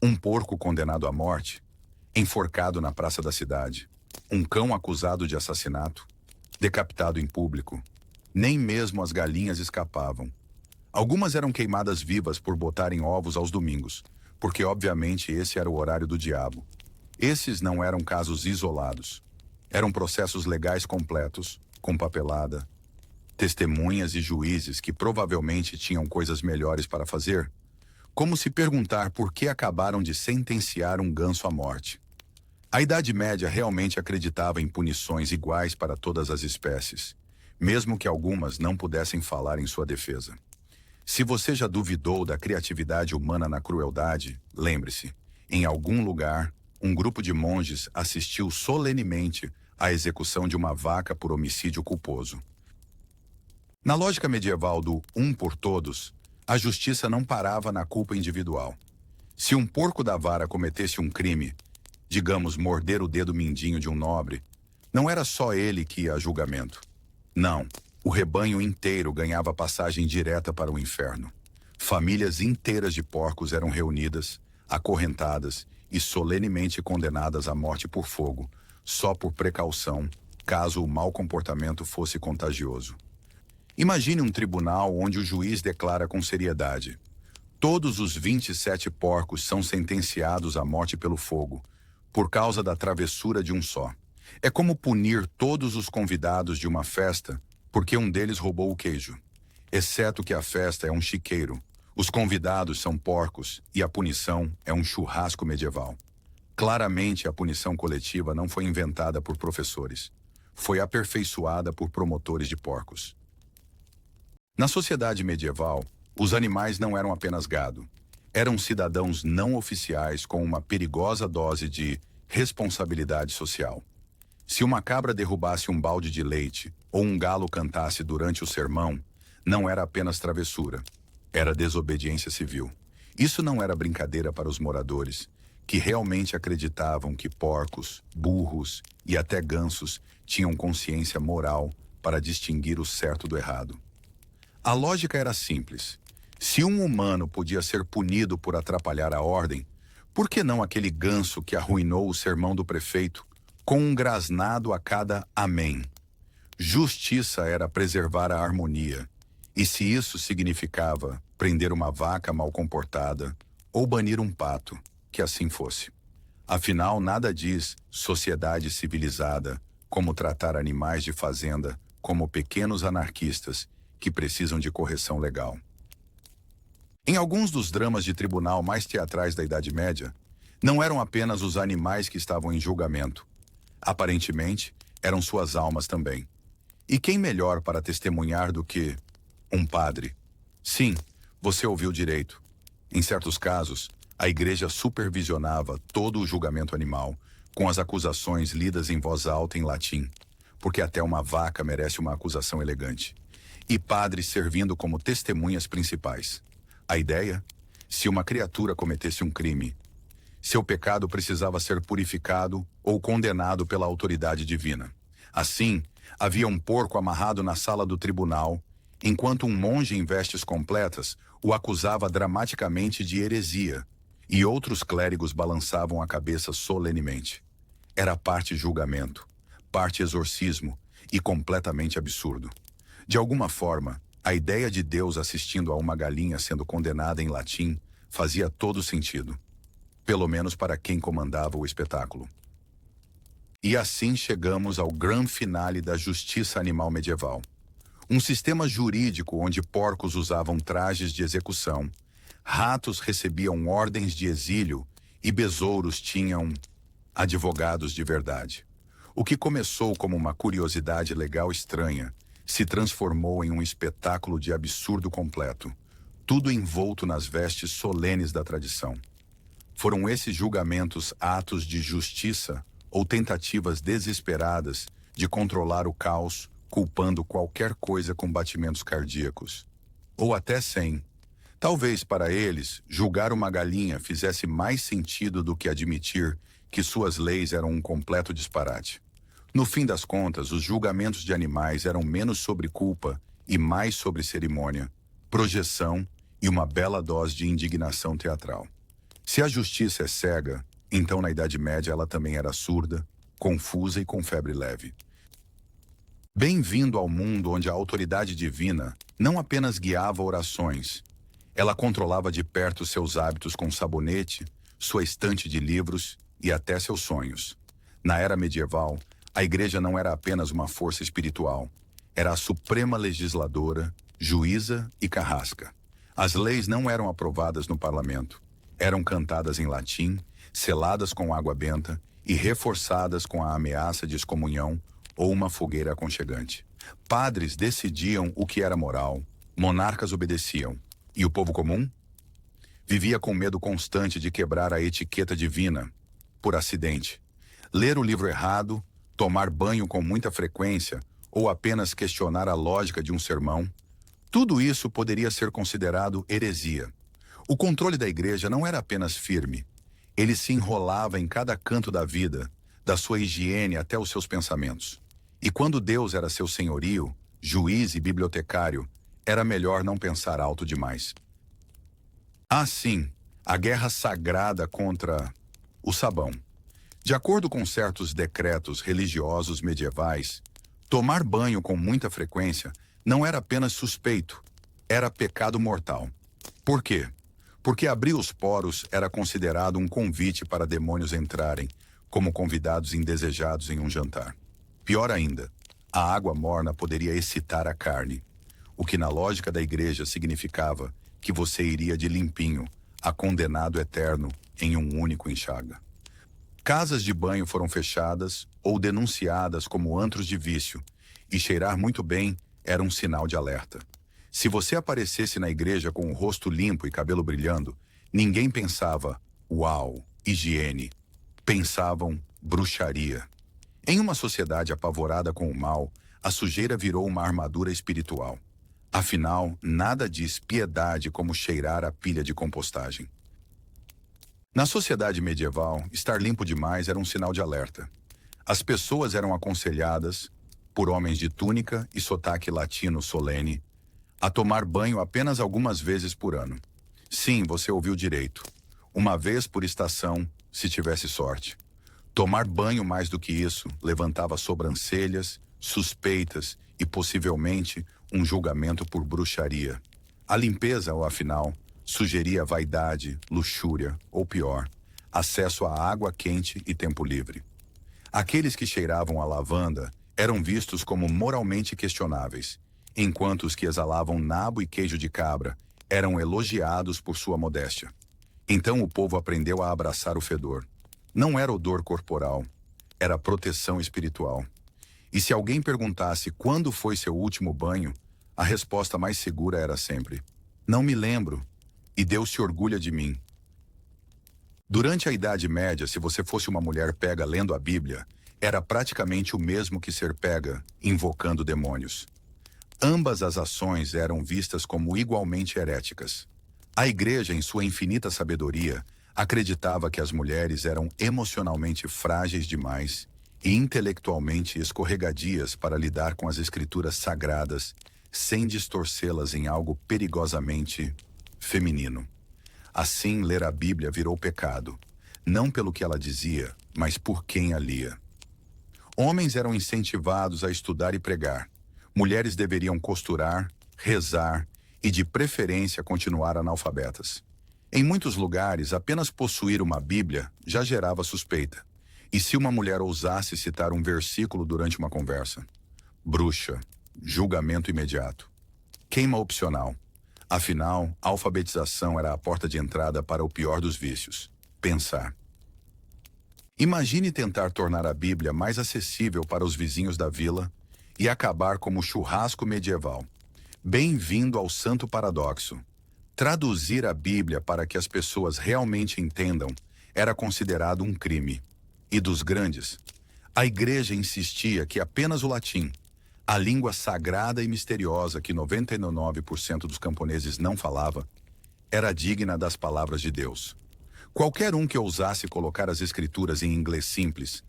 Um porco condenado à morte, enforcado na praça da cidade, um cão acusado de assassinato, decapitado em público. Nem mesmo as galinhas escapavam. Algumas eram queimadas vivas por botarem ovos aos domingos, porque obviamente esse era o horário do diabo. Esses não eram casos isolados. Eram processos legais completos, com papelada, testemunhas e juízes que provavelmente tinham coisas melhores para fazer, como se perguntar por que acabaram de sentenciar um ganso à morte. A Idade Média realmente acreditava em punições iguais para todas as espécies, mesmo que algumas não pudessem falar em sua defesa. Se você já duvidou da criatividade humana na crueldade, lembre-se, em algum lugar, um grupo de monges assistiu solenemente à execução de uma vaca por homicídio culposo. Na lógica medieval do um por todos, a justiça não parava na culpa individual. Se um porco da vara cometesse um crime, digamos, morder o dedo mindinho de um nobre, não era só ele que ia a julgamento. Não. O rebanho inteiro ganhava passagem direta para o inferno. Famílias inteiras de porcos eram reunidas, acorrentadas e solenemente condenadas à morte por fogo, só por precaução, caso o mau comportamento fosse contagioso. Imagine um tribunal onde o juiz declara com seriedade: todos os 27 porcos são sentenciados à morte pelo fogo, por causa da travessura de um só. É como punir todos os convidados de uma festa porque um deles roubou o queijo. Exceto que a festa é um chiqueiro, os convidados são porcos e a punição é um churrasco medieval. Claramente, a punição coletiva não foi inventada por professores. Foi aperfeiçoada por promotores de porcos. Na sociedade medieval, os animais não eram apenas gado. Eram cidadãos não oficiais com uma perigosa dose de responsabilidade social. Se uma cabra derrubasse um balde de leite ou um galo cantasse durante o sermão, não era apenas travessura, era desobediência civil. Isso não era brincadeira para os moradores, que realmente acreditavam que porcos, burros e até gansos tinham consciência moral para distinguir o certo do errado. A lógica era simples. Se um humano podia ser punido por atrapalhar a ordem, por que não aquele ganso que arruinou o sermão do prefeito com um grasnado a cada amém? Justiça era preservar a harmonia, e se isso significava prender uma vaca mal comportada ou banir um pato, que assim fosse. Afinal, nada diz sociedade civilizada como tratar animais de fazenda como pequenos anarquistas que precisam de correção legal. Em alguns dos dramas de tribunal mais teatrais da Idade Média, não eram apenas os animais que estavam em julgamento. Aparentemente, eram suas almas também. E quem melhor para testemunhar do que um padre, Sim, você ouviu direito. Em certos casos, a igreja supervisionava todo o julgamento animal, com as acusações lidas em voz alta em latim, porque até uma vaca merece uma acusação elegante, e padres servindo como testemunhas principais. A ideia? Se uma criatura cometesse um crime, seu pecado precisava ser purificado ou condenado pela autoridade divina. Assim, havia um porco amarrado na sala do tribunal, enquanto um monge em vestes completas o acusava dramaticamente de heresia, e outros clérigos balançavam a cabeça solenemente. Era parte julgamento, parte exorcismo e completamente absurdo. De alguma forma, a ideia de Deus assistindo a uma galinha sendo condenada em latim fazia todo sentido, pelo menos para quem comandava o espetáculo. E assim chegamos ao grande finale da justiça animal medieval. Um sistema jurídico onde porcos usavam trajes de execução, ratos recebiam ordens de exílio e besouros tinham advogados de verdade. O que começou como uma curiosidade legal estranha se transformou em um espetáculo de absurdo completo, tudo envolto nas vestes solenes da tradição. Foram esses julgamentos atos de justiça ou tentativas desesperadas de controlar o caos, culpando qualquer coisa com batimentos cardíacos? Ou até sem. Talvez para eles, julgar uma galinha fizesse mais sentido do que admitir que suas leis eram um completo disparate. No fim das contas, os julgamentos de animais eram menos sobre culpa e mais sobre cerimônia, projeção e uma bela dose de indignação teatral. Se a justiça é cega, então na Idade Média ela também era surda, confusa e com febre leve. Bem-vindo ao mundo onde a autoridade divina não apenas guiava orações, ela controlava de perto seus hábitos com sabonete, sua estante de livros e até seus sonhos. Na era medieval, a igreja não era apenas uma força espiritual, era a suprema legisladora, juíza e carrasca. As leis não eram aprovadas no parlamento, eram cantadas em latim, seladas com água benta e reforçadas com a ameaça de excomunhão ou uma fogueira aconchegante. Padres decidiam o que era moral, monarcas obedeciam, e o povo comum? Vivia com medo constante de quebrar a etiqueta divina, por acidente. Ler o livro errado, tomar banho com muita frequência ou apenas questionar a lógica de um sermão, tudo isso poderia ser considerado heresia. O controle da igreja não era apenas firme, ele se enrolava em cada canto da vida, da sua higiene até os seus pensamentos. E quando Deus era seu senhorio, juiz e bibliotecário, era melhor não pensar alto demais. Assim, a guerra sagrada contra o sabão. De acordo com certos decretos religiosos medievais, tomar banho com muita frequência não era apenas suspeito, era pecado mortal. Por quê? Porque abrir os poros era considerado um convite para demônios entrarem, como convidados indesejados em um jantar. Pior ainda, a água morna poderia excitar a carne, o que na lógica da igreja significava que você iria de limpinho a condenado eterno em um único enxágue. Casas de banho foram fechadas ou denunciadas como antros de vício, e cheirar muito bem era um sinal de alerta. Se você aparecesse na igreja com o rosto limpo e cabelo brilhando, ninguém pensava, uau, higiene. Pensavam, bruxaria. Em uma sociedade apavorada com o mal, a sujeira virou uma armadura espiritual. Afinal, nada diz piedade como cheirar a pilha de compostagem. Na sociedade medieval, estar limpo demais era um sinal de alerta. As pessoas eram aconselhadas, por homens de túnica e sotaque latino solene, a tomar banho apenas algumas vezes por ano. Sim, você ouviu direito. Uma vez por estação, se tivesse sorte. Tomar banho mais do que isso levantava sobrancelhas, suspeitas e possivelmente um julgamento por bruxaria. A limpeza, ou afinal, sugeria vaidade, luxúria ou pior, acesso à água quente e tempo livre. Aqueles que cheiravam a lavanda eram vistos como moralmente questionáveis, enquanto os que exalavam nabo e queijo de cabra eram elogiados por sua modéstia. Então o povo aprendeu a abraçar o fedor. Não era odor corporal, era proteção espiritual. E se alguém perguntasse quando foi seu último banho, a resposta mais segura era sempre: Não me lembro, e Deus se orgulha de mim. Durante a Idade Média, se você fosse uma mulher pega lendo a Bíblia, era praticamente o mesmo que ser pega invocando demônios. Ambas as ações eram vistas como igualmente heréticas. A Igreja, em sua infinita sabedoria, acreditava que as mulheres eram emocionalmente frágeis demais e intelectualmente escorregadias para lidar com as escrituras sagradas, sem distorcê-las em algo perigosamente feminino. Assim, ler a Bíblia virou pecado, não pelo que ela dizia, mas por quem a lia. Homens eram incentivados a estudar e pregar. Mulheres deveriam costurar, rezar e, de preferência, continuar analfabetas. Em muitos lugares, apenas possuir uma Bíblia já gerava suspeita. E se uma mulher ousasse citar um versículo durante uma conversa? Bruxa, julgamento imediato. Queima opcional. Afinal, a alfabetização era a porta de entrada para o pior dos vícios: pensar. Imagine tentar tornar a Bíblia mais acessível para os vizinhos da vila e acabar como o churrasco medieval. Bem-vindo ao santo paradoxo. Traduzir a Bíblia para que as pessoas realmente entendam era considerado um crime. E dos grandes, a Igreja insistia que apenas o latim, a língua sagrada e misteriosa que 99% dos camponeses não falava, era digna das palavras de Deus. Qualquer um que ousasse colocar as escrituras em inglês simples,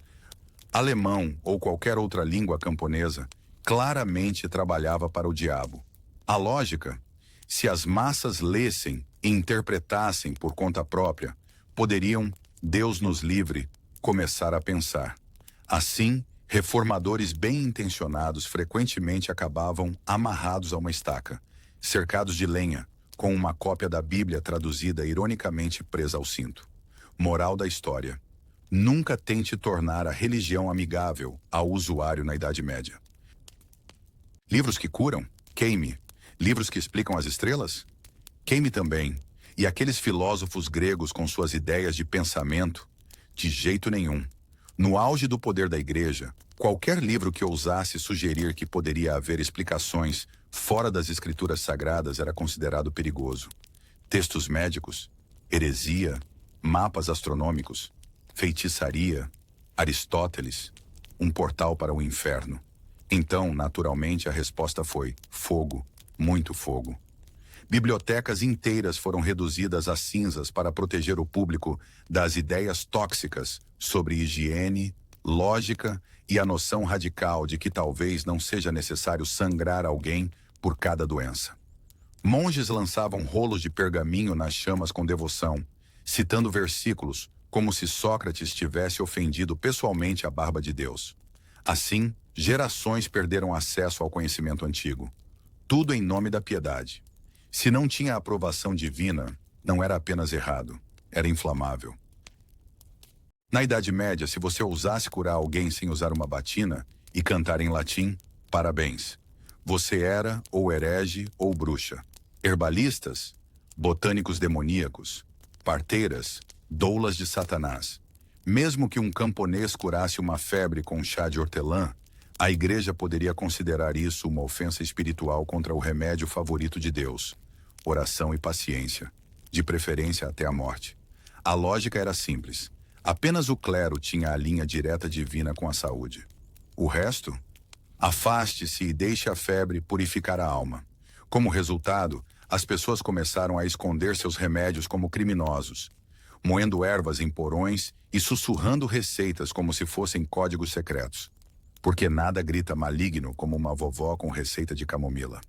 alemão ou qualquer outra língua camponesa, claramente trabalhava para o diabo. A lógica, se as massas lessem e interpretassem por conta própria, poderiam, Deus nos livre, começar a pensar. Assim, reformadores bem-intencionados frequentemente acabavam amarrados a uma estaca, cercados de lenha, com uma cópia da Bíblia traduzida ironicamente presa ao cinto. Moral da história: nunca tente tornar a religião amigável ao usuário na Idade Média. Livros que curam? Queime. Livros que explicam as estrelas? Queime também. E aqueles filósofos gregos com suas ideias de pensamento? De jeito nenhum. No auge do poder da Igreja, qualquer livro que ousasse sugerir que poderia haver explicações fora das escrituras sagradas era considerado perigoso. Textos médicos, heresia, mapas astronômicos, feitiçaria, Aristóteles, um portal para o inferno. Então, naturalmente, a resposta foi fogo, muito fogo. Bibliotecas inteiras foram reduzidas a cinzas para proteger o público das ideias tóxicas sobre higiene, lógica e a noção radical de que talvez não seja necessário sangrar alguém por cada doença. Monges lançavam rolos de pergaminho nas chamas com devoção, citando versículos como se Sócrates tivesse ofendido pessoalmente a barba de Deus. Assim, gerações perderam acesso ao conhecimento antigo. Tudo em nome da piedade. Se não tinha aprovação divina, não era apenas errado, era inflamável. Na Idade Média, se você ousasse curar alguém sem usar uma batina e cantar em latim, parabéns. Você era ou herege ou bruxa. Herbalistas, botânicos demoníacos. Parteiras, doulas de Satanás. Mesmo que um camponês curasse uma febre com chá de hortelã, a Igreja poderia considerar isso uma ofensa espiritual contra o remédio favorito de Deus: oração e paciência, de preferência até a morte. A lógica era simples. Apenas o clero tinha a linha direta divina com a saúde. O resto? Afaste-se e deixe a febre purificar a alma. Como resultado, as pessoas começaram a esconder seus remédios como criminosos, moendo ervas em porões e sussurrando receitas como se fossem códigos secretos. Porque nada grita maligno como uma vovó com receita de camomila.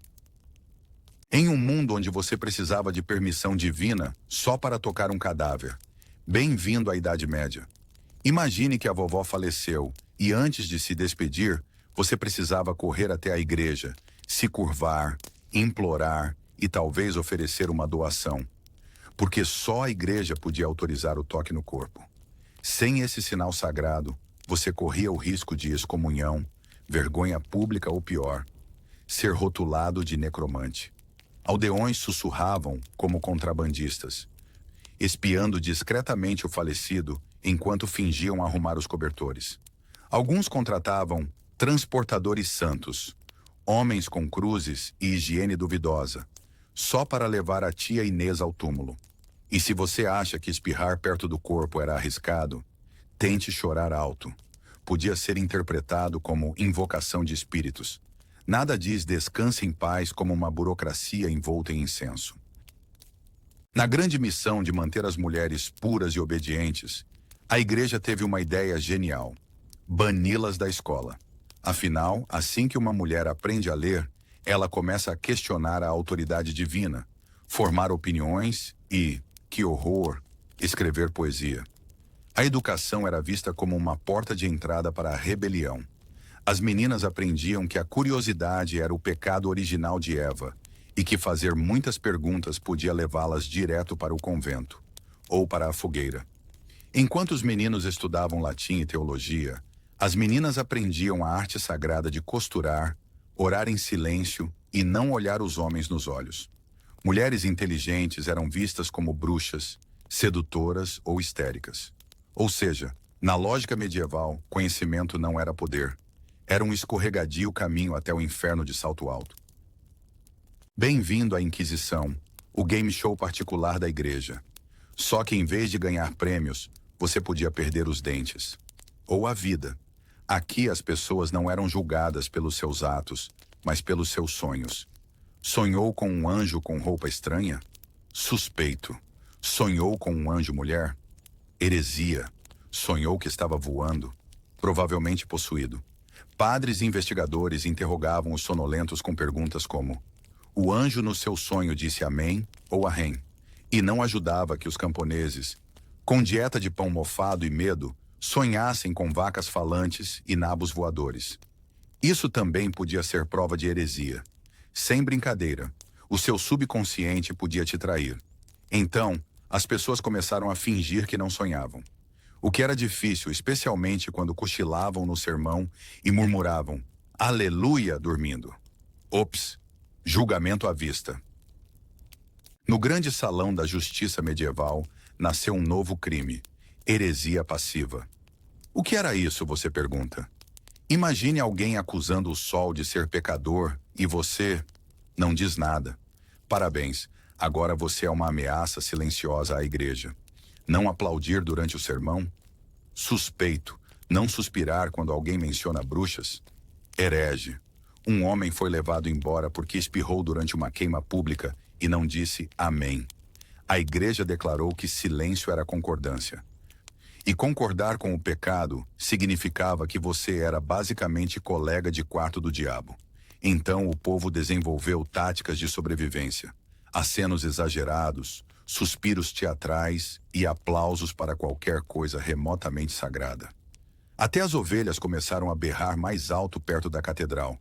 Em um mundo onde você precisava de permissão divina só para tocar um cadáver, bem-vindo à Idade Média. Imagine que a vovó faleceu e antes de se despedir, você precisava correr até a igreja, se curvar, implorar e talvez oferecer uma doação. Porque só a igreja podia autorizar o toque no corpo. Sem esse sinal sagrado, você corria o risco de excomunhão, vergonha pública ou pior, ser rotulado de necromante. Aldeões sussurravam como contrabandistas, espiando discretamente o falecido enquanto fingiam arrumar os cobertores. Alguns contratavam transportadores santos, homens com cruzes e higiene duvidosa, só para levar a tia Inês ao túmulo. E se você acha que espirrar perto do corpo era arriscado, tente chorar alto. Podia ser interpretado como invocação de espíritos. Nada diz descanse em paz como uma burocracia envolta em incenso. Na grande missão de manter as mulheres puras e obedientes, a igreja teve uma ideia genial: bani-las da escola. Afinal, assim que uma mulher aprende a ler, ela começa a questionar a autoridade divina, formar opiniões e, que horror, escrever poesia. A educação era vista como uma porta de entrada para a rebelião. As meninas aprendiam que a curiosidade era o pecado original de Eva e que fazer muitas perguntas podia levá-las direto para o convento ou para a fogueira. Enquanto os meninos estudavam latim e teologia, as meninas aprendiam a arte sagrada de costurar, orar em silêncio e não olhar os homens nos olhos. Mulheres inteligentes eram vistas como bruxas, sedutoras ou histéricas. Ou seja, na lógica medieval, conhecimento não era poder. Era um escorregadio caminho até o inferno de salto alto. Bem-vindo à Inquisição, o game show particular da igreja. Só que em vez de ganhar prêmios, você podia perder os dentes. Ou a vida. Aqui as pessoas não eram julgadas pelos seus atos, mas pelos seus sonhos. Sonhou com um anjo com roupa estranha? Suspeito. Sonhou com um anjo mulher? Heresia. Sonhou que estava voando? Provavelmente possuído. Padres e investigadores interrogavam os sonolentos com perguntas como: o anjo no seu sonho disse amém ou arrém? E não ajudava que os camponeses, com dieta de pão mofado e medo, sonhassem com vacas falantes e nabos voadores. Isso também podia ser prova de heresia. Sem brincadeira, o seu subconsciente podia te trair. Então, as pessoas começaram a fingir que não sonhavam. O que era difícil, especialmente quando cochilavam no sermão e murmuravam aleluia dormindo. Ops, julgamento à vista. No grande salão da justiça medieval, nasceu um novo crime: heresia passiva. O que era isso, você pergunta? Imagine alguém acusando o sol de ser pecador e você não diz nada. Parabéns, agora você é uma ameaça silenciosa à igreja. Não aplaudir durante o sermão? Suspeito. Não suspirar quando alguém menciona bruxas? Herege. Um homem foi levado embora porque espirrou durante uma queima pública e não disse amém. A igreja declarou que silêncio era concordância. E concordar com o pecado significava que você era basicamente colega de quarto do diabo. Então o povo desenvolveu táticas de sobrevivência, acenos exagerados, suspiros teatrais e aplausos para qualquer coisa remotamente sagrada. Até as ovelhas começaram a berrar mais alto perto da catedral,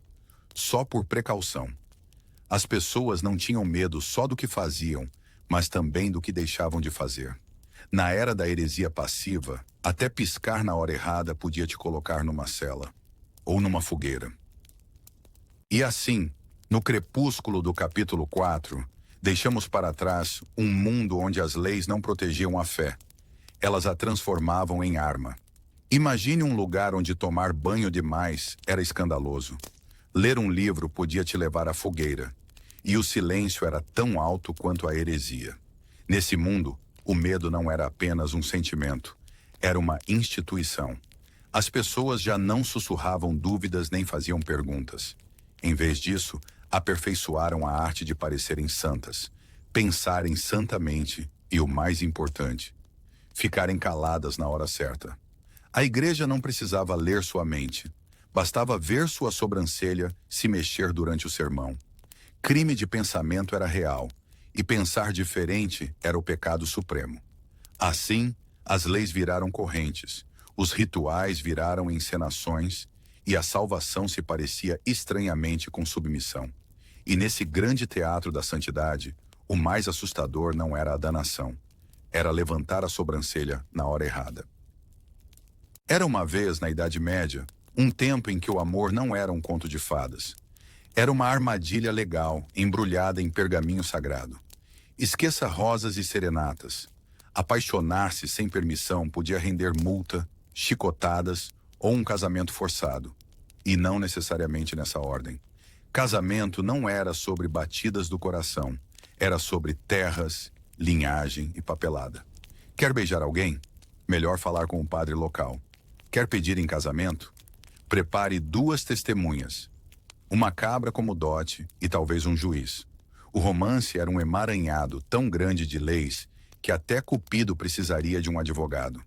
só por precaução. As pessoas não tinham medo só do que faziam, mas também do que deixavam de fazer. Na era da heresia passiva, até piscar na hora errada podia te colocar numa cela ou numa fogueira. E assim, no crepúsculo do capítulo 4, deixamos para trás um mundo onde as leis não protegiam a fé. Elas a transformavam em arma. Imagine um lugar onde tomar banho demais era escandaloso. Ler um livro podia te levar à fogueira. E o silêncio era tão alto quanto a heresia. Nesse mundo, o medo não era apenas um sentimento. Era uma instituição. As pessoas já não sussurravam dúvidas nem faziam perguntas. Em vez disso, aperfeiçoaram a arte de parecerem santas, pensarem santamente e, o mais importante, ficarem caladas na hora certa. A igreja não precisava ler sua mente. Bastava ver sua sobrancelha se mexer durante o sermão. Crime de pensamento era real, e pensar diferente era o pecado supremo. Assim, as leis viraram correntes, os rituais viraram encenações, e a salvação se parecia estranhamente com submissão. E nesse grande teatro da santidade, o mais assustador não era a danação, era levantar a sobrancelha na hora errada. Era uma vez, na Idade Média, um tempo em que o amor não era um conto de fadas. Era uma armadilha legal, embrulhada em pergaminho sagrado. Esqueça rosas e serenatas. Apaixonar-se sem permissão podia render multa, chicotadas ou um casamento forçado. E não necessariamente nessa ordem. Casamento não era sobre batidas do coração. Era sobre terras, linhagem e papelada. Quer beijar alguém? Melhor falar com o padre local. Quer pedir em casamento? Prepare 2 testemunhas, uma cabra como dote e talvez um juiz. O romance era um emaranhado tão grande de leis que até Cupido precisaria de um advogado.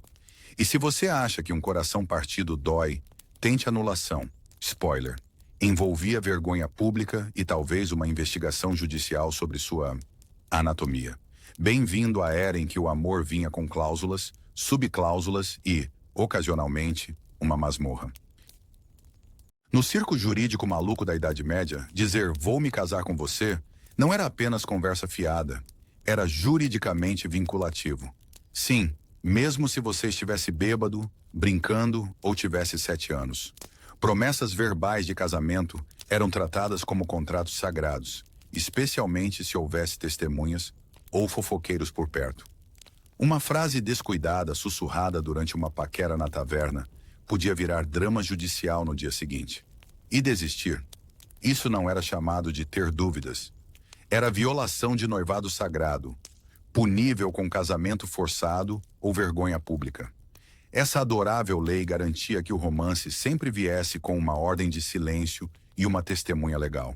E se você acha que um coração partido dói, tente anulação. Spoiler. Envolvia vergonha pública e talvez uma investigação judicial sobre sua anatomia. Bem-vindo à era em que o amor vinha com cláusulas, subcláusulas e, ocasionalmente, uma masmorra. No circo jurídico maluco da Idade Média, dizer "vou me casar com você" não era apenas conversa fiada, era juridicamente vinculativo. Sim, mesmo se você estivesse bêbado, brincando ou tivesse 7 anos. Promessas verbais de casamento eram tratadas como contratos sagrados, especialmente se houvesse testemunhas ou fofoqueiros por perto. Uma frase descuidada, sussurrada durante uma paquera na taverna, podia virar drama judicial no dia seguinte. E desistir? Isso não era chamado de ter dúvidas. Era violação de noivado sagrado, punível com casamento forçado ou vergonha pública. Essa adorável lei garantia que o romance sempre viesse com uma ordem de silêncio e uma testemunha legal.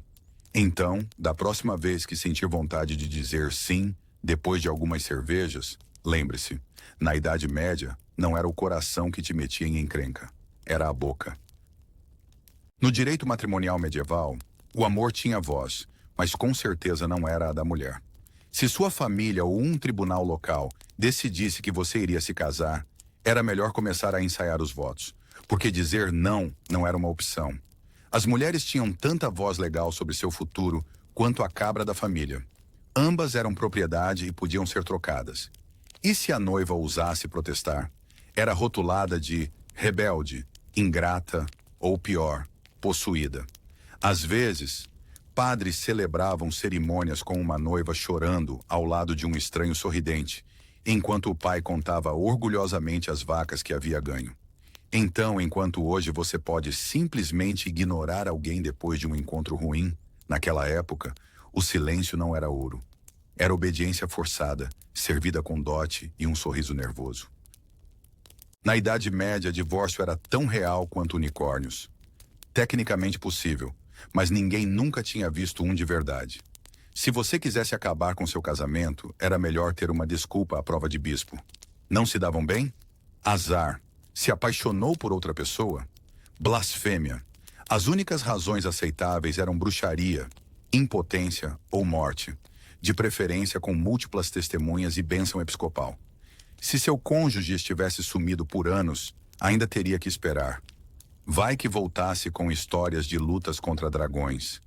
Então, da próxima vez que sentir vontade de dizer sim, depois de algumas cervejas, lembre-se, na Idade Média, não era o coração que te metia em encrenca, era a boca. No direito matrimonial medieval, o amor tinha voz, mas com certeza não era a da mulher. Se sua família ou um tribunal local decidisse que você iria se casar, era melhor começar a ensaiar os votos, porque dizer não era uma opção. As mulheres tinham tanta voz legal sobre seu futuro quanto a cabra da família. Ambas eram propriedade e podiam ser trocadas. E se a noiva ousasse protestar? Era rotulada de rebelde, ingrata ou pior, possuída. Às vezes, padres celebravam cerimônias com uma noiva chorando ao lado de um estranho sorridente, enquanto o pai contava orgulhosamente as vacas que havia ganho. Então, enquanto hoje você pode simplesmente ignorar alguém depois de um encontro ruim, naquela época, o silêncio não era ouro. Era obediência forçada, servida com dote e um sorriso nervoso. Na Idade Média, divórcio era tão real quanto unicórnios. Tecnicamente possível, mas ninguém nunca tinha visto um de verdade. Se você quisesse acabar com seu casamento, era melhor ter uma desculpa à prova de bispo. Não se davam bem? Azar. Se apaixonou por outra pessoa? Blasfêmia. As únicas razões aceitáveis eram bruxaria, impotência ou morte, de preferência com múltiplas testemunhas e bênção episcopal. Se seu cônjuge estivesse sumido por anos, ainda teria que esperar. Vai que voltasse com histórias de lutas contra dragões.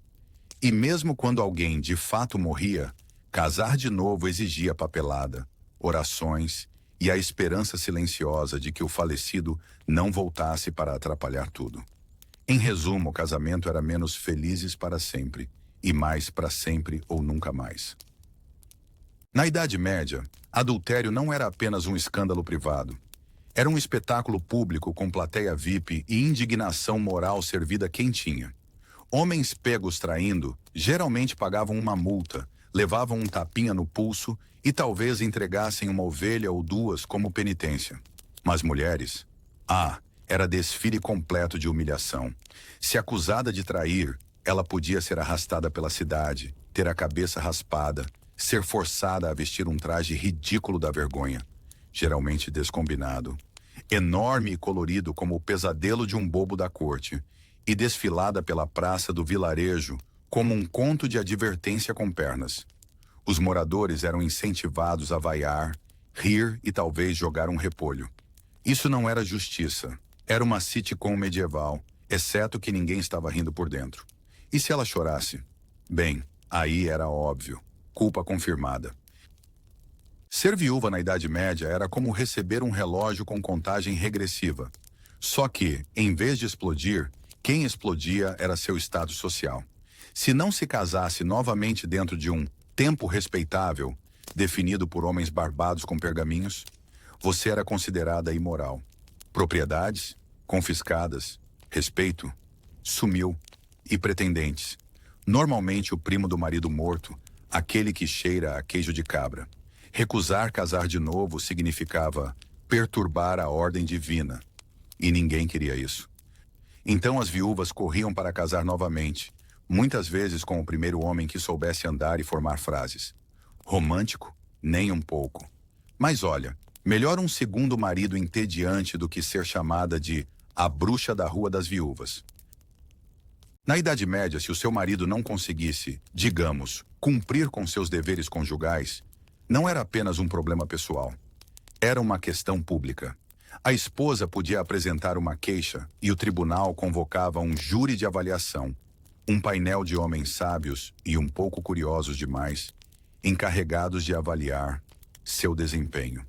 E mesmo quando alguém de fato morria, casar de novo exigia papelada, orações e a esperança silenciosa de que o falecido não voltasse para atrapalhar tudo. Em resumo, o casamento era menos felizes para sempre e mais para sempre ou nunca mais. Na Idade Média, adultério não era apenas um escândalo privado. Era um espetáculo público com plateia VIP e indignação moral servida quentinha. Homens pegos traindo geralmente pagavam uma multa, levavam um tapinha no pulso e talvez entregassem uma ovelha ou 2 como penitência. Mas mulheres? Era desfile completo de humilhação. Se acusada de trair, ela podia ser arrastada pela cidade, ter a cabeça raspada, ser forçada a vestir um traje ridículo da vergonha, geralmente descombinado, enorme e colorido como o pesadelo de um bobo da corte, e desfilada pela praça do vilarejo como um conto de advertência com pernas. Os moradores eram incentivados a vaiar, rir e talvez jogar um repolho. Isso não era justiça, era uma sitcom medieval, exceto que ninguém estava rindo por dentro. E se ela chorasse? Bem, aí era óbvio, culpa confirmada. Ser viúva na Idade Média era como receber um relógio com contagem regressiva. Só que, em vez de explodir, quem explodia era seu status social. Se não se casasse novamente dentro de um tempo respeitável, definido por homens barbados com pergaminhos, você era considerada imoral. Propriedades, confiscadas, respeito, sumiu, e pretendentes. Normalmente o primo do marido morto, aquele que cheira a queijo de cabra. Recusar casar de novo significava perturbar a ordem divina, e ninguém queria isso. Então as viúvas corriam para casar novamente, muitas vezes com o primeiro homem que soubesse andar e formar frases. Romântico? Nem um pouco. Mas olha, melhor um segundo marido entediante do que ser chamada de a bruxa da Rua das Viúvas. Na Idade Média, se o seu marido não conseguisse, digamos, cumprir com seus deveres conjugais, não era apenas um problema pessoal. Era uma questão pública. A esposa podia apresentar uma queixa e o tribunal convocava um júri de avaliação, um painel de homens sábios e um pouco curiosos demais, encarregados de avaliar seu desempenho.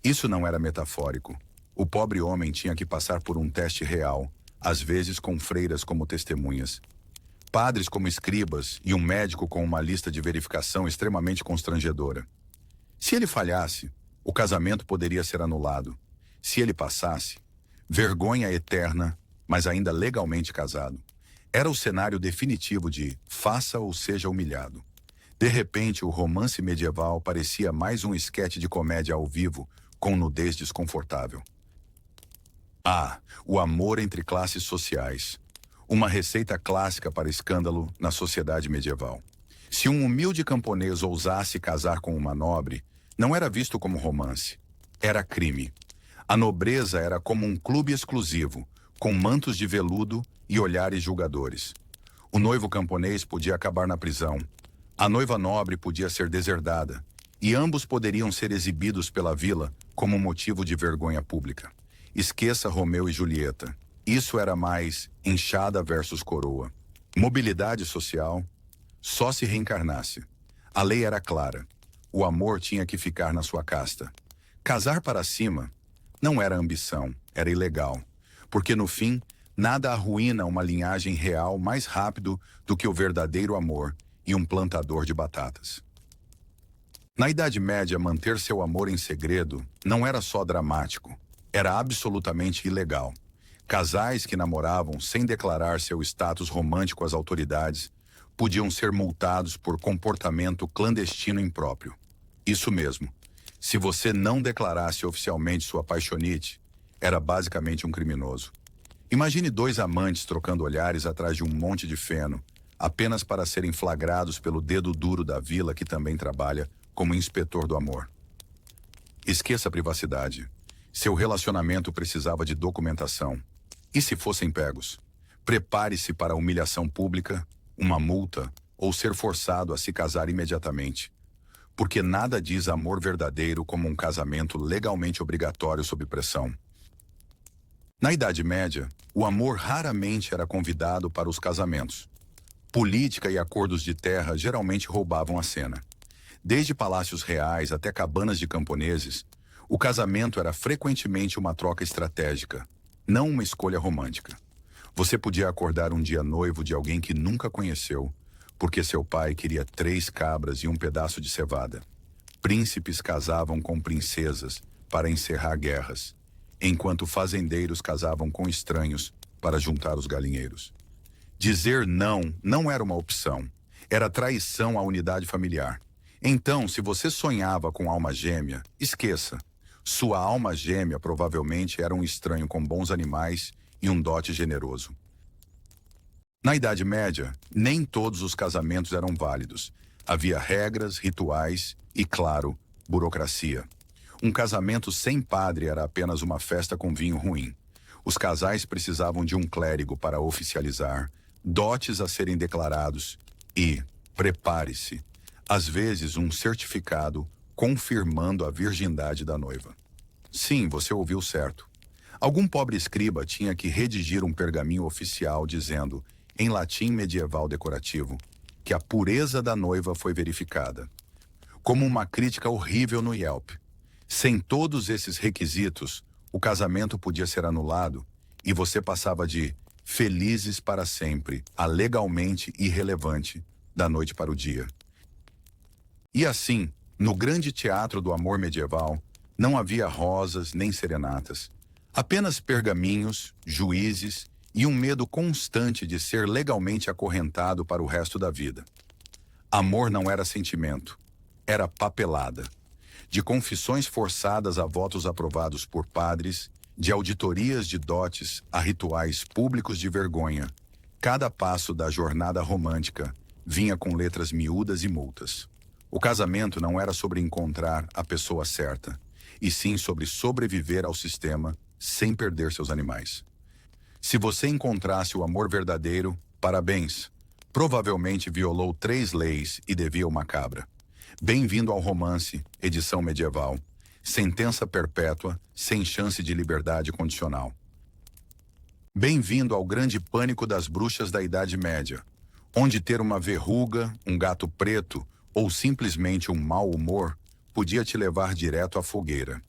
Isso não era metafórico. O pobre homem tinha que passar por um teste real, às vezes com freiras como testemunhas, padres como escribas e um médico com uma lista de verificação extremamente constrangedora. Se ele falhasse, o casamento poderia ser anulado. Se ele passasse, vergonha eterna, mas ainda legalmente casado. Era o cenário definitivo de faça ou seja humilhado. De repente, o romance medieval parecia mais um esquete de comédia ao vivo, com nudez desconfortável. Ah, o amor entre classes sociais. Uma receita clássica para escândalo na sociedade medieval. Se um humilde camponês ousasse casar com uma nobre, não era visto como romance. Era crime. A nobreza era como um clube exclusivo, com mantos de veludo e olhares julgadores. O noivo camponês podia acabar na prisão. A noiva nobre podia ser deserdada. E ambos poderiam ser exibidos pela vila como motivo de vergonha pública. Esqueça Romeu e Julieta. Isso era mais enxada versus coroa. Mobilidade social, só se reencarnasse. A lei era clara. O amor tinha que ficar na sua casta. Casar para cima não era ambição, era ilegal. Porque no fim, nada arruína uma linhagem real mais rápido do que o verdadeiro amor e um plantador de batatas. Na Idade Média, manter seu amor em segredo não era só dramático, era absolutamente ilegal. Casais que namoravam sem declarar seu status romântico às autoridades podiam ser multados por comportamento clandestino impróprio. Isso mesmo, se você não declarasse oficialmente sua paixonite, era basicamente um criminoso. Imagine dois amantes trocando olhares atrás de um monte de feno, apenas para serem flagrados pelo dedo duro da vila que também trabalha como inspetor do amor. Esqueça a privacidade. Seu relacionamento precisava de documentação. E se fossem pegos? Prepare-se para a humilhação pública, uma multa ou ser forçado a se casar imediatamente. Porque nada diz amor verdadeiro como um casamento legalmente obrigatório sob pressão. Na Idade Média, o amor raramente era convidado para os casamentos. Política e acordos de terra geralmente roubavam a cena. Desde palácios reais até cabanas de camponeses, o casamento era frequentemente uma troca estratégica, não uma escolha romântica. Você podia acordar um dia noivo de alguém que nunca conheceu, porque seu pai queria 3 cabras e um pedaço de cevada. Príncipes casavam com princesas para encerrar guerras, enquanto fazendeiros casavam com estranhos para juntar os galinheiros. Dizer não era uma opção, era traição à unidade familiar. Então, se você sonhava com alma gêmea, esqueça. Sua alma gêmea provavelmente era um estranho com bons animais e um dote generoso. Na Idade Média, nem todos os casamentos eram válidos. Havia regras, rituais e, claro, burocracia. Um casamento sem padre era apenas uma festa com vinho ruim. Os casais precisavam de um clérigo para oficializar, dotes a serem declarados e, prepare-se, às vezes um certificado confirmando a virgindade da noiva. Sim, você ouviu certo. Algum pobre escriba tinha que redigir um pergaminho oficial dizendo, em latim medieval decorativo, que a pureza da noiva foi verificada. Como uma crítica horrível no Yelp. Sem todos esses requisitos, o casamento podia ser anulado e você passava de felizes para sempre a legalmente irrelevante da noite para o dia. E assim, no grande teatro do amor medieval, não havia rosas nem serenatas. Apenas pergaminhos, juízes e um medo constante de ser legalmente acorrentado para o resto da vida. Amor não era sentimento, era papelada. De confissões forçadas a votos aprovados por padres, de auditorias de dotes a rituais públicos de vergonha, cada passo da jornada romântica vinha com letras miúdas e multas. O casamento não era sobre encontrar a pessoa certa, e sim sobre sobreviver ao sistema sem perder seus animais. Se você encontrasse o amor verdadeiro, parabéns. Provavelmente violou 3 leis e devia uma cabra. Bem-vindo ao romance, edição medieval. Sentença perpétua, sem chance de liberdade condicional. Bem-vindo ao grande pânico das bruxas da Idade Média, onde ter uma verruga, um gato preto ou simplesmente um mau humor podia te levar direto à fogueira.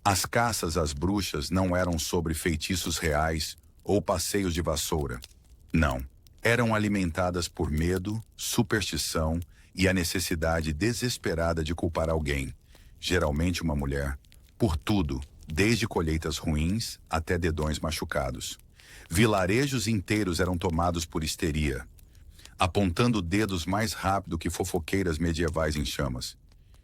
As caças às bruxas não eram sobre feitiços reais ou passeios de vassoura. Não. Eram alimentadas por medo, superstição e a necessidade desesperada de culpar alguém, geralmente uma mulher, por tudo, desde colheitas ruins até dedões machucados. Vilarejos inteiros eram tomados por histeria, apontando dedos mais rápido que fofoqueiras medievais em chamas.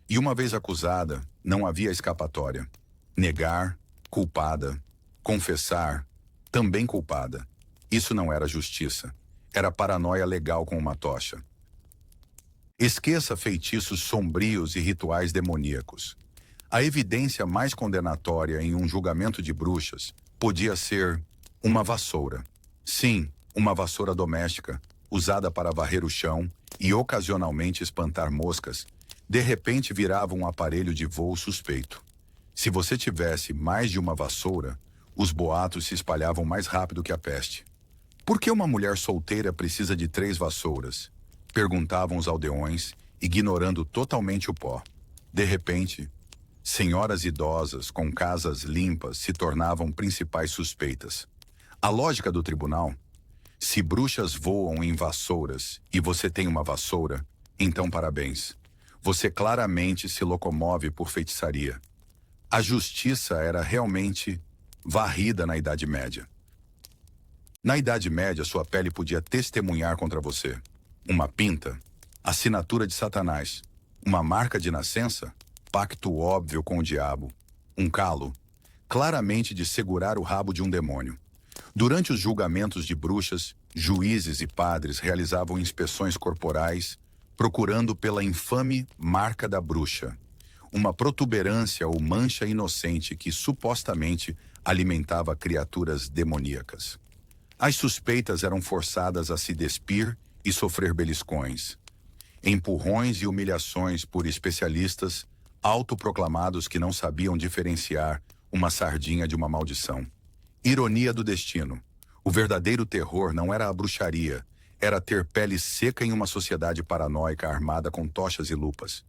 E uma vez acusada, não havia escapatória. Negar, culpada. Confessar, também culpada. Isso não era justiça. Era paranoia legal com uma tocha. Esqueça feitiços sombrios e rituais demoníacos. A evidência mais condenatória em um julgamento de bruxas podia ser uma vassoura. Sim, uma vassoura doméstica, usada para varrer o chão e ocasionalmente espantar moscas, de repente virava um aparelho de voo suspeito. Se você tivesse mais de uma vassoura, os boatos se espalhavam mais rápido que a peste. Por que uma mulher solteira precisa de 3 vassouras? Perguntavam os aldeões, ignorando totalmente o pó. De repente, senhoras idosas com casas limpas se tornavam principais suspeitas. A lógica do tribunal? Se bruxas voam em vassouras e você tem uma vassoura, então parabéns. Você claramente se locomove por feitiçaria. A justiça era realmente varrida na Idade Média. Na Idade Média, sua pele podia testemunhar contra você. Uma pinta, assinatura de Satanás. Uma marca de nascença, pacto óbvio com o diabo. Um calo, claramente de segurar o rabo de um demônio. Durante os julgamentos de bruxas, juízes e padres realizavam inspeções corporais, procurando pela infame marca da bruxa. Uma protuberância ou mancha inocente que supostamente alimentava criaturas demoníacas. As suspeitas eram forçadas a se despir e sofrer beliscões, empurrões e humilhações por especialistas autoproclamados que não sabiam diferenciar uma sardinha de uma maldição. Ironia do destino. O verdadeiro terror não era a bruxaria, era ter pele seca em uma sociedade paranoica armada com tochas e lupas.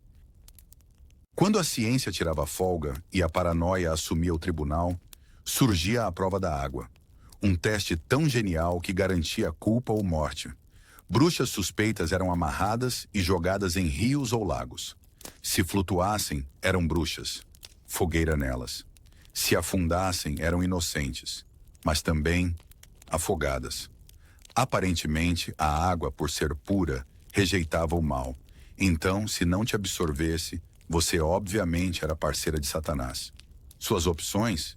Quando a ciência tirava folga e a paranoia assumia o tribunal, surgia a prova da água. Um teste tão genial que garantia culpa ou morte. Bruxas suspeitas eram amarradas e jogadas em rios ou lagos. Se flutuassem, eram bruxas. Fogueira nelas. Se afundassem, eram inocentes, mas também afogadas. Aparentemente, a água, por ser pura, rejeitava o mal. Então, se não te absorvesse, você obviamente era parceira de Satanás. Suas opções?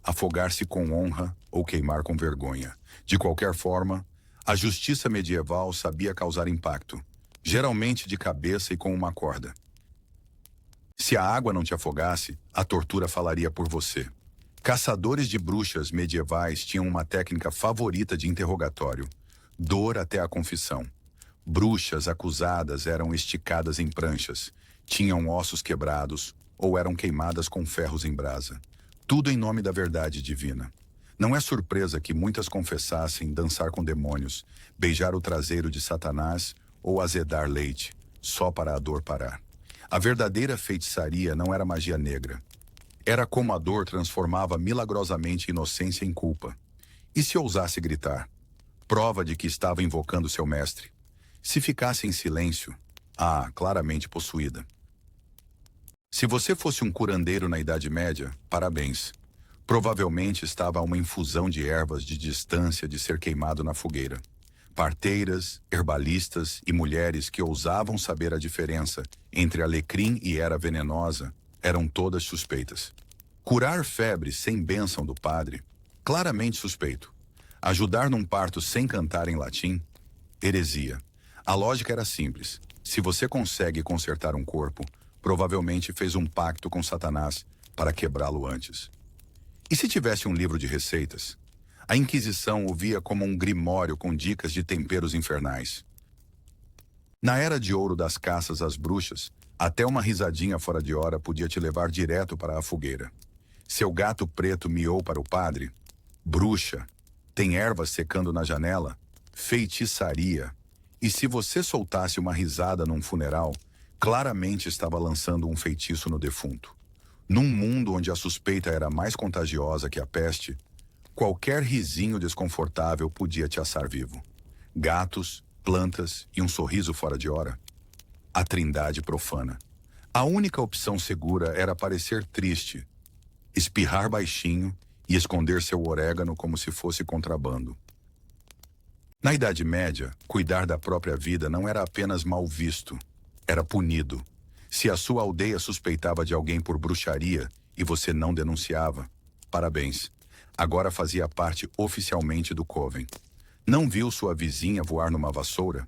Afogar-se com honra ou queimar com vergonha. De qualquer forma, a justiça medieval sabia causar impacto, geralmente de cabeça e com uma corda. Se a água não te afogasse, a tortura falaria por você. Caçadores de bruxas medievais tinham uma técnica favorita de interrogatório: dor até a confissão. Bruxas acusadas eram esticadas em pranchas, tinham ossos quebrados ou eram queimadas com ferros em brasa. Tudo em nome da verdade divina. Não é surpresa que muitas confessassem dançar com demônios, beijar o traseiro de Satanás ou azedar leite, só para a dor parar. A verdadeira feitiçaria não era magia negra. Era como a dor transformava milagrosamente inocência em culpa. E se ousasse gritar? Prova de que estava invocando seu mestre. Se ficasse em silêncio, claramente possuída. Se você fosse um curandeiro na Idade Média, parabéns. Provavelmente estava a uma infusão de ervas de distância de ser queimado na fogueira. Parteiras, herbalistas e mulheres que ousavam saber a diferença entre alecrim e erva venenosa eram todas suspeitas. Curar febre sem bênção do padre, claramente suspeito. Ajudar num parto sem cantar em latim, heresia. A lógica era simples. Se você consegue consertar um corpo, provavelmente fez um pacto com Satanás para quebrá-lo antes. E se tivesse um livro de receitas? A Inquisição o via como um grimório com dicas de temperos infernais. Na era de ouro das caças às bruxas, até uma risadinha fora de hora podia te levar direto para a fogueira. Seu gato preto miou para o padre. Bruxa. Tem ervas secando na janela? Feitiçaria. E se você soltasse uma risada num funeral, claramente estava lançando um feitiço no defunto. Num mundo onde a suspeita era mais contagiosa que a peste, qualquer risinho desconfortável podia te assar vivo. Gatos, plantas e um sorriso fora de hora. A trindade profana. A única opção segura era parecer triste, espirrar baixinho e esconder seu orégano como se fosse contrabando. Na Idade Média, cuidar da própria vida não era apenas mal visto, era punido. Se a sua aldeia suspeitava de alguém por bruxaria e você não denunciava, parabéns. Agora fazia parte oficialmente do coven. Não viu sua vizinha voar numa vassoura?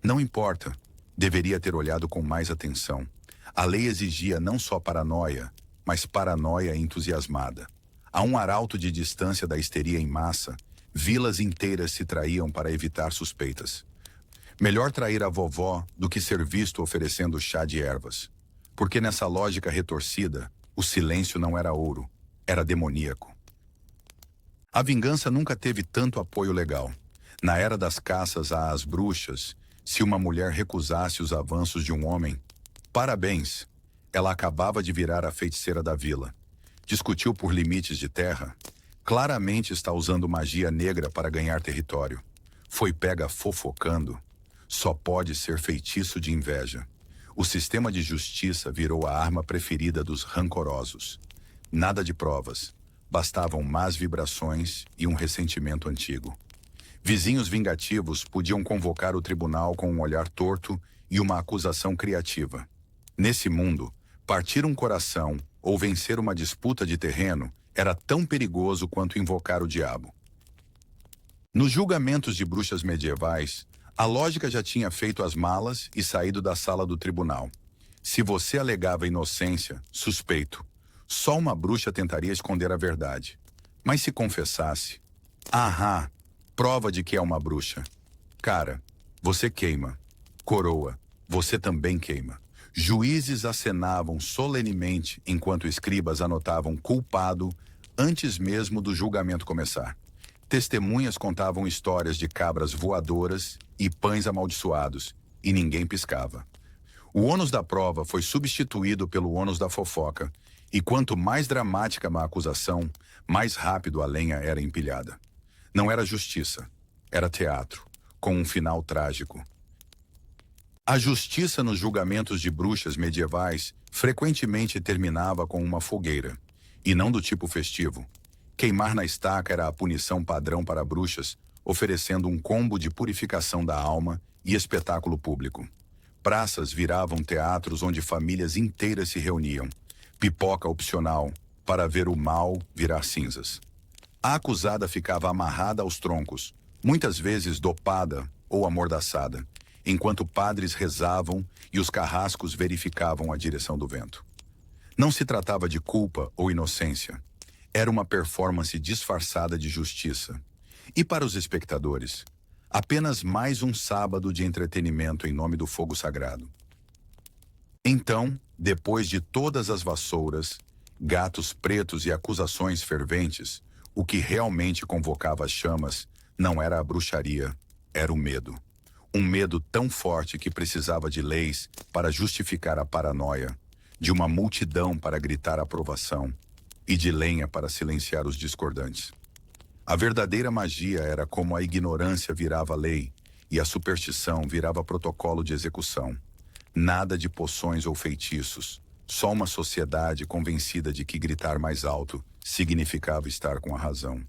Não importa. Deveria ter olhado com mais atenção. A lei exigia não só paranoia, mas paranoia entusiasmada. A um arauto de distância da histeria em massa, vilas inteiras se traíam para evitar suspeitas. Melhor trair a vovó do que ser visto oferecendo chá de ervas. Porque nessa lógica retorcida, o silêncio não era ouro, era demoníaco. A vingança nunca teve tanto apoio legal. Na era das caças às bruxas, se uma mulher recusasse os avanços de um homem, parabéns, ela acabava de virar a feiticeira da vila. Discutiu por limites de terra, claramente está usando magia negra para ganhar território. Foi pega fofocando. Só pode ser feitiço de inveja. O sistema de justiça virou a arma preferida dos rancorosos. Nada de provas. Bastavam más vibrações e um ressentimento antigo. Vizinhos vingativos podiam convocar o tribunal com um olhar torto e uma acusação criativa. Nesse mundo, partir um coração ou vencer uma disputa de terreno era tão perigoso quanto invocar o diabo. Nos julgamentos de bruxas medievais, a lógica já tinha feito as malas e saído da sala do tribunal. Se você alegava inocência, suspeito. Só uma bruxa tentaria esconder a verdade. Mas se confessasse, ahá, prova de que é uma bruxa. Cara, você queima. Coroa, você também queima. Juízes acenavam solenemente enquanto escribas anotavam culpado antes mesmo do julgamento começar. Testemunhas contavam histórias de cabras voadoras e pães amaldiçoados, e ninguém piscava. O ônus da prova foi substituído pelo ônus da fofoca, e quanto mais dramática a acusação, mais rápido a lenha era empilhada. Não era justiça, era teatro, com um final trágico. A justiça nos julgamentos de bruxas medievais frequentemente terminava com uma fogueira, e não do tipo festivo. Queimar na estaca era a punição padrão para bruxas, oferecendo um combo de purificação da alma e espetáculo público. Praças viravam teatros onde famílias inteiras se reuniam, pipoca opcional, para ver o mal virar cinzas. A acusada ficava amarrada aos troncos, muitas vezes dopada ou amordaçada, enquanto padres rezavam e os carrascos verificavam a direção do vento. Não se tratava de culpa ou inocência. Era uma performance disfarçada de justiça. E para os espectadores, apenas mais um sábado de entretenimento em nome do fogo sagrado. Então, depois de todas as vassouras, gatos pretos e acusações ferventes, o que realmente convocava as chamas não era a bruxaria, era o medo. Um medo tão forte que precisava de leis para justificar a paranoia, de uma multidão para gritar aprovação e de lenha para silenciar os discordantes. A verdadeira magia era como a ignorância virava lei e a superstição virava protocolo de execução. Nada de poções ou feitiços, só uma sociedade convencida de que gritar mais alto significava estar com a razão.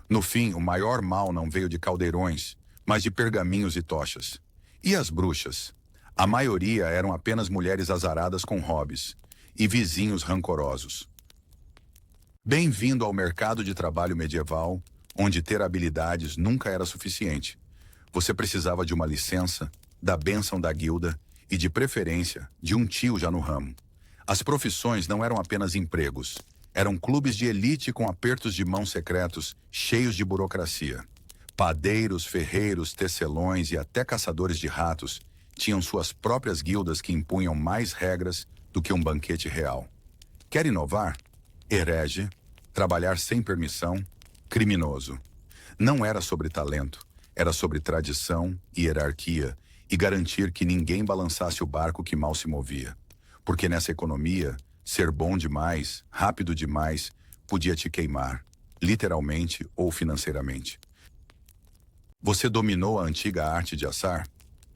No fim, o maior mal não veio de caldeirões, mas de pergaminhos e tochas. E as bruxas? A maioria eram apenas mulheres azaradas com hobbies e vizinhos rancorosos. Bem-vindo ao mercado de trabalho medieval, onde ter habilidades nunca era suficiente. Você precisava de uma licença, da bênção da guilda e, de preferência, de um tio já no ramo. As profissões não eram apenas empregos, eram clubes de elite com apertos de mão secretos, cheios de burocracia. Padeiros, ferreiros, tecelões e até caçadores de ratos tinham suas próprias guildas que impunham mais regras do que um banquete real. Quer inovar? Herege, trabalhar sem permissão, criminoso. Não era sobre talento, era sobre tradição e hierarquia e garantir que ninguém balançasse o barco que mal se movia. Porque nessa economia, ser bom demais, rápido demais, podia te queimar, literalmente ou financeiramente. Você dominou a antiga arte de assar?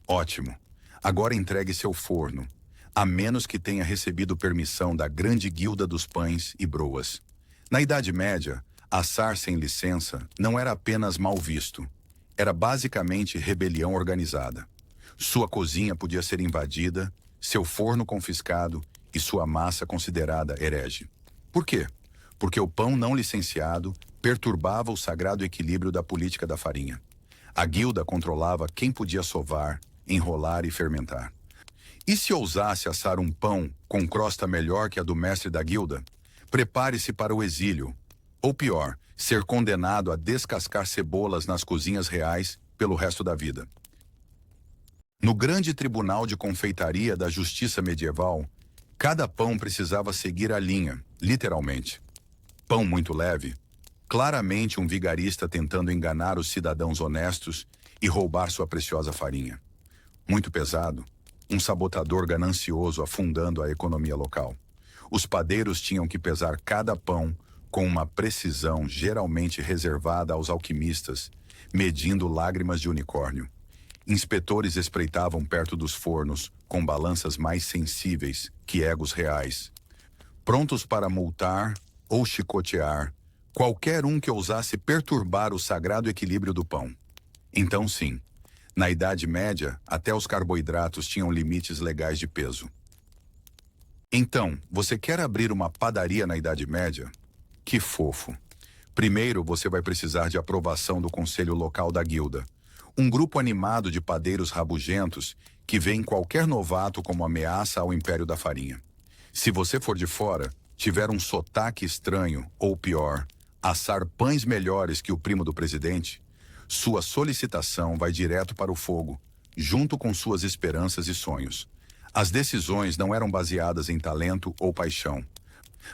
Ótimo. Agora entregue seu forno, a menos que tenha recebido permissão da grande guilda dos pães e broas. Na Idade Média, assar sem licença não era apenas mal visto, era basicamente rebelião organizada. Sua cozinha podia ser invadida, seu forno confiscado e sua massa considerada herege. Por quê? Porque o pão não licenciado perturbava o sagrado equilíbrio da política da farinha. A guilda controlava quem podia sovar, enrolar e fermentar. E se ousasse assar um pão com crosta melhor que a do mestre da guilda? Prepare-se para o exílio. Ou pior, ser condenado a descascar cebolas nas cozinhas reais pelo resto da vida. No grande tribunal de confeitaria da justiça medieval, cada pão precisava seguir a linha, literalmente. Pão muito leve, claramente um vigarista tentando enganar os cidadãos honestos e roubar sua preciosa farinha. Muito pesado, um sabotador ganancioso afundando a economia local. Os padeiros tinham que pesar cada pão com uma precisão geralmente reservada aos alquimistas, medindo lágrimas de unicórnio. Inspetores espreitavam perto dos fornos com balanças mais sensíveis que egos reais, prontos para multar ou chicotear qualquer um que ousasse perturbar o sagrado equilíbrio do pão. Então sim, na Idade Média, até os carboidratos tinham limites legais de peso. Então, você quer abrir uma padaria na Idade Média? Que fofo! Primeiro, você vai precisar de aprovação do conselho local da guilda, um grupo animado de padeiros rabugentos que veem qualquer novato como ameaça ao império da farinha. Se você for de fora, tiver um sotaque estranho, ou pior, assar pães melhores que o primo do presidente, sua solicitação vai direto para o fogo, junto com suas esperanças e sonhos. As decisões não eram baseadas em talento ou paixão,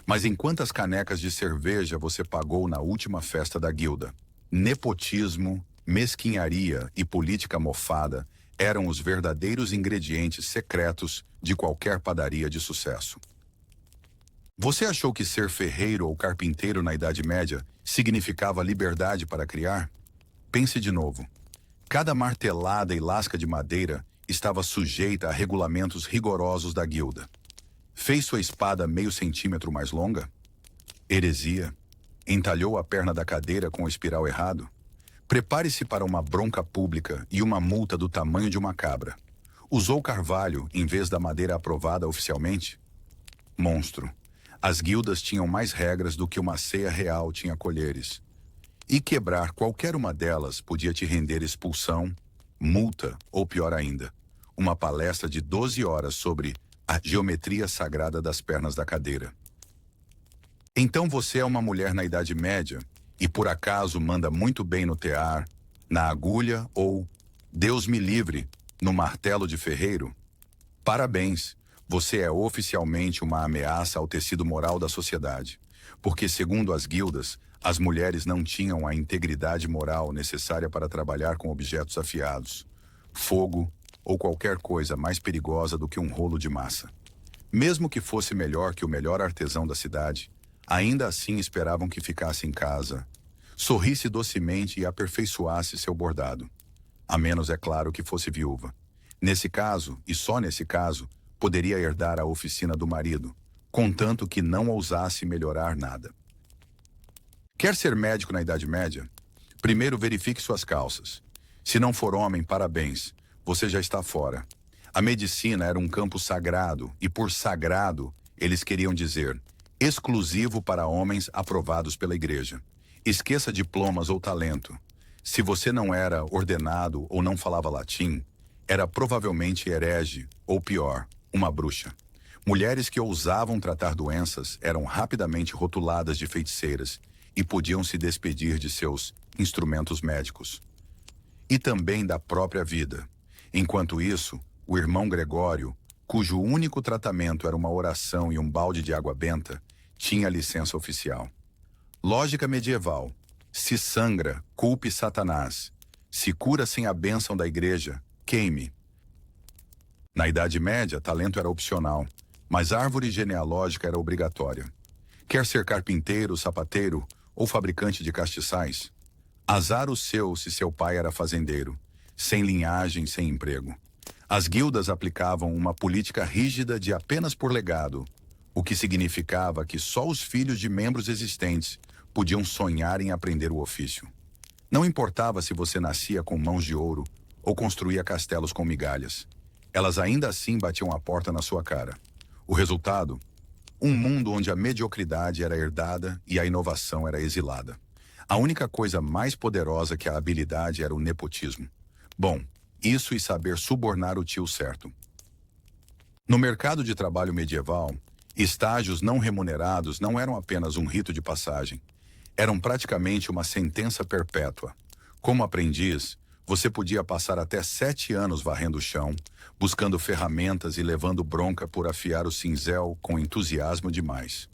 mas em quantas canecas de cerveja você pagou na última festa da guilda. Nepotismo, mesquinharia e política mofada eram os verdadeiros ingredientes secretos de qualquer padaria de sucesso. Você achou que ser ferreiro ou carpinteiro na Idade Média significava liberdade para criar? Pense de novo. Cada martelada e lasca de madeira estava sujeita a regulamentos rigorosos da guilda. Fez sua espada meio centímetro mais longa? Heresia. Entalhou a perna da cadeira com o espiral errado? Prepare-se para uma bronca pública e uma multa do tamanho de uma cabra. Usou carvalho em vez da madeira aprovada oficialmente? Monstro. As guildas tinham mais regras do que uma ceia real tinha colheres. E quebrar qualquer uma delas podia te render expulsão, multa ou, pior ainda, uma palestra de 12 horas sobre a geometria sagrada das pernas da cadeira. Então você é uma mulher na Idade Média e por acaso manda muito bem no tear, na agulha ou, Deus me livre, no martelo de ferreiro? Parabéns! Você é oficialmente uma ameaça ao tecido moral da sociedade, porque, segundo as guildas, as mulheres não tinham a integridade moral necessária para trabalhar com objetos afiados, fogo ou qualquer coisa mais perigosa do que um rolo de massa. Mesmo que fosse melhor que o melhor artesão da cidade, ainda assim esperavam que ficasse em casa, sorrisse docemente e aperfeiçoasse seu bordado. A menos, é claro, que fosse viúva. Nesse caso, e só nesse caso, poderia herdar a oficina do marido, contanto que não ousasse melhorar nada. Quer ser médico na Idade Média? Primeiro verifique suas calças. Se não for homem, parabéns, você já está fora. A medicina era um campo sagrado, e por sagrado, eles queriam dizer exclusivo para homens aprovados pela igreja. Esqueça diplomas ou talento. Se você não era ordenado ou não falava latim, era provavelmente herege, ou pior, uma bruxa. Mulheres que ousavam tratar doenças eram rapidamente rotuladas de feiticeiras e podiam se despedir de seus instrumentos médicos. E também da própria vida. Enquanto isso, o irmão Gregório, cujo único tratamento era uma oração e um balde de água benta, tinha licença oficial. Lógica medieval. Se sangra, culpe Satanás. Se cura sem a bênção da igreja, queime. Na Idade Média, talento era opcional, mas árvore genealógica era obrigatória. Quer ser carpinteiro, sapateiro ou fabricante de castiçais? Azar o seu se seu pai era fazendeiro, sem linhagem, sem emprego. As guildas aplicavam uma política rígida de apenas por legado, o que significava que só os filhos de membros existentes podiam sonhar em aprender o ofício. Não importava se você nascia com mãos de ouro ou construía castelos com migalhas. Elas ainda assim batiam a porta na sua cara. O resultado? Um mundo onde a mediocridade era herdada e a inovação era exilada. A única coisa mais poderosa que a habilidade era o nepotismo. Bom, isso e saber subornar o tio certo. No mercado de trabalho medieval, estágios não remunerados não eram apenas um rito de passagem. Eram praticamente uma sentença perpétua. Como aprendiz, você podia passar até 7 anos varrendo o chão, buscando ferramentas e levando bronca por afiar o cinzel com entusiasmo demais.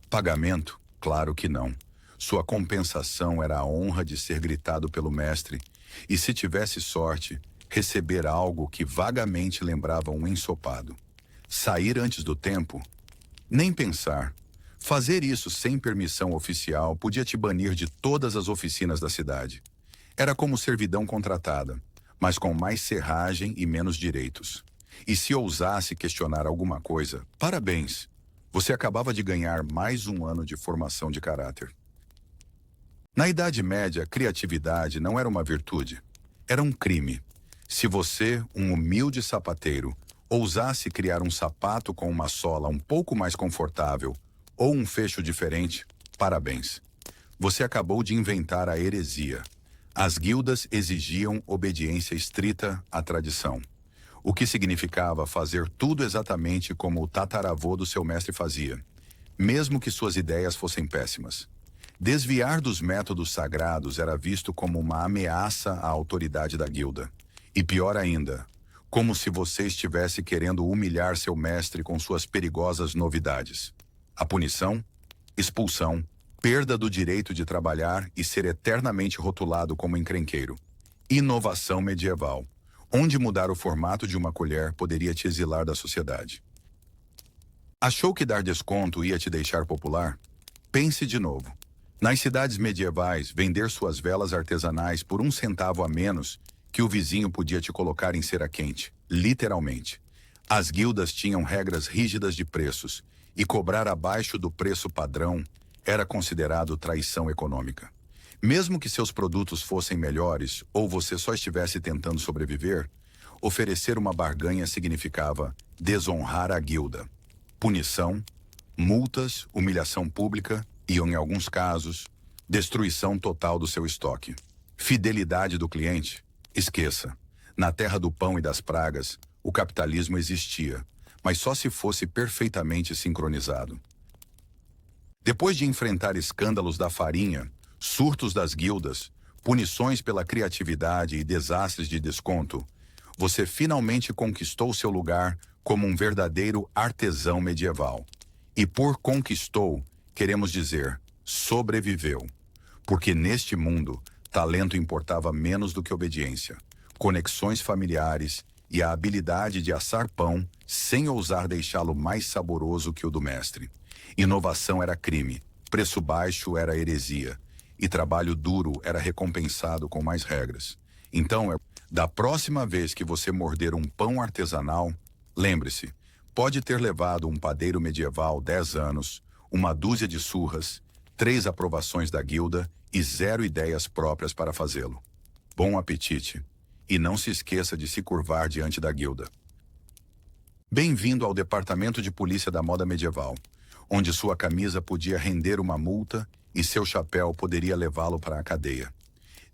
Pagamento? Claro que não. Sua compensação era a honra de ser gritado pelo mestre e, se tivesse sorte, receber algo que vagamente lembrava um ensopado. Sair antes do tempo? Nem pensar. Fazer isso sem permissão oficial podia te banir de todas as oficinas da cidade. Era como servidão contratada, mas com mais serragem e menos direitos. E se ousasse questionar alguma coisa, parabéns! Você acabava de ganhar mais um ano de formação de caráter. Na Idade Média, criatividade não era uma virtude, era um crime. Se você, um humilde sapateiro, ousasse criar um sapato com uma sola um pouco mais confortável ou um fecho diferente, parabéns. Você acabou de inventar a heresia. As guildas exigiam obediência estrita à tradição, o que significava fazer tudo exatamente como o tataravô do seu mestre fazia, mesmo que suas ideias fossem péssimas. Desviar dos métodos sagrados era visto como uma ameaça à autoridade da guilda. E pior ainda, como se você estivesse querendo humilhar seu mestre com suas perigosas novidades. A punição, expulsão, perda do direito de trabalhar e ser eternamente rotulado como encrenqueiro. Inovação medieval, onde mudar o formato de uma colher poderia te exilar da sociedade. Achou que dar desconto ia te deixar popular? Pense de novo. Nas cidades medievais, vender suas velas artesanais por 1 centavo a menos que o vizinho podia te colocar em cera quente, literalmente. As guildas tinham regras rígidas de preços, e cobrar abaixo do preço padrão era considerado traição econômica. Mesmo que seus produtos fossem melhores ou você só estivesse tentando sobreviver, oferecer uma barganha significava desonrar a guilda. Punição, multas, humilhação pública e, em alguns casos, destruição total do seu estoque. Fidelidade do cliente? Esqueça. Na terra do pão e das pragas, o capitalismo existia, mas só se fosse perfeitamente sincronizado. Depois de enfrentar escândalos da farinha, surtos das guildas, punições pela criatividade e desastres de desconto, você finalmente conquistou seu lugar como um verdadeiro artesão medieval. E por conquistou, queremos dizer, sobreviveu. Porque neste mundo, talento importava menos do que obediência, conexões familiares e a habilidade de assar pão sem ousar deixá-lo mais saboroso que o do mestre. Inovação era crime, preço baixo era heresia, e trabalho duro era recompensado com mais regras. Então, da próxima vez que você morder um pão artesanal, lembre-se, pode ter levado um padeiro medieval 10 anos, uma dúzia de surras, 3 aprovações da guilda e 0 ideias próprias para fazê-lo. Bom apetite! E não se esqueça de se curvar diante da guilda. Bem-vindo ao Departamento de Polícia da Moda Medieval, onde sua camisa podia render uma multa e seu chapéu poderia levá-lo para a cadeia.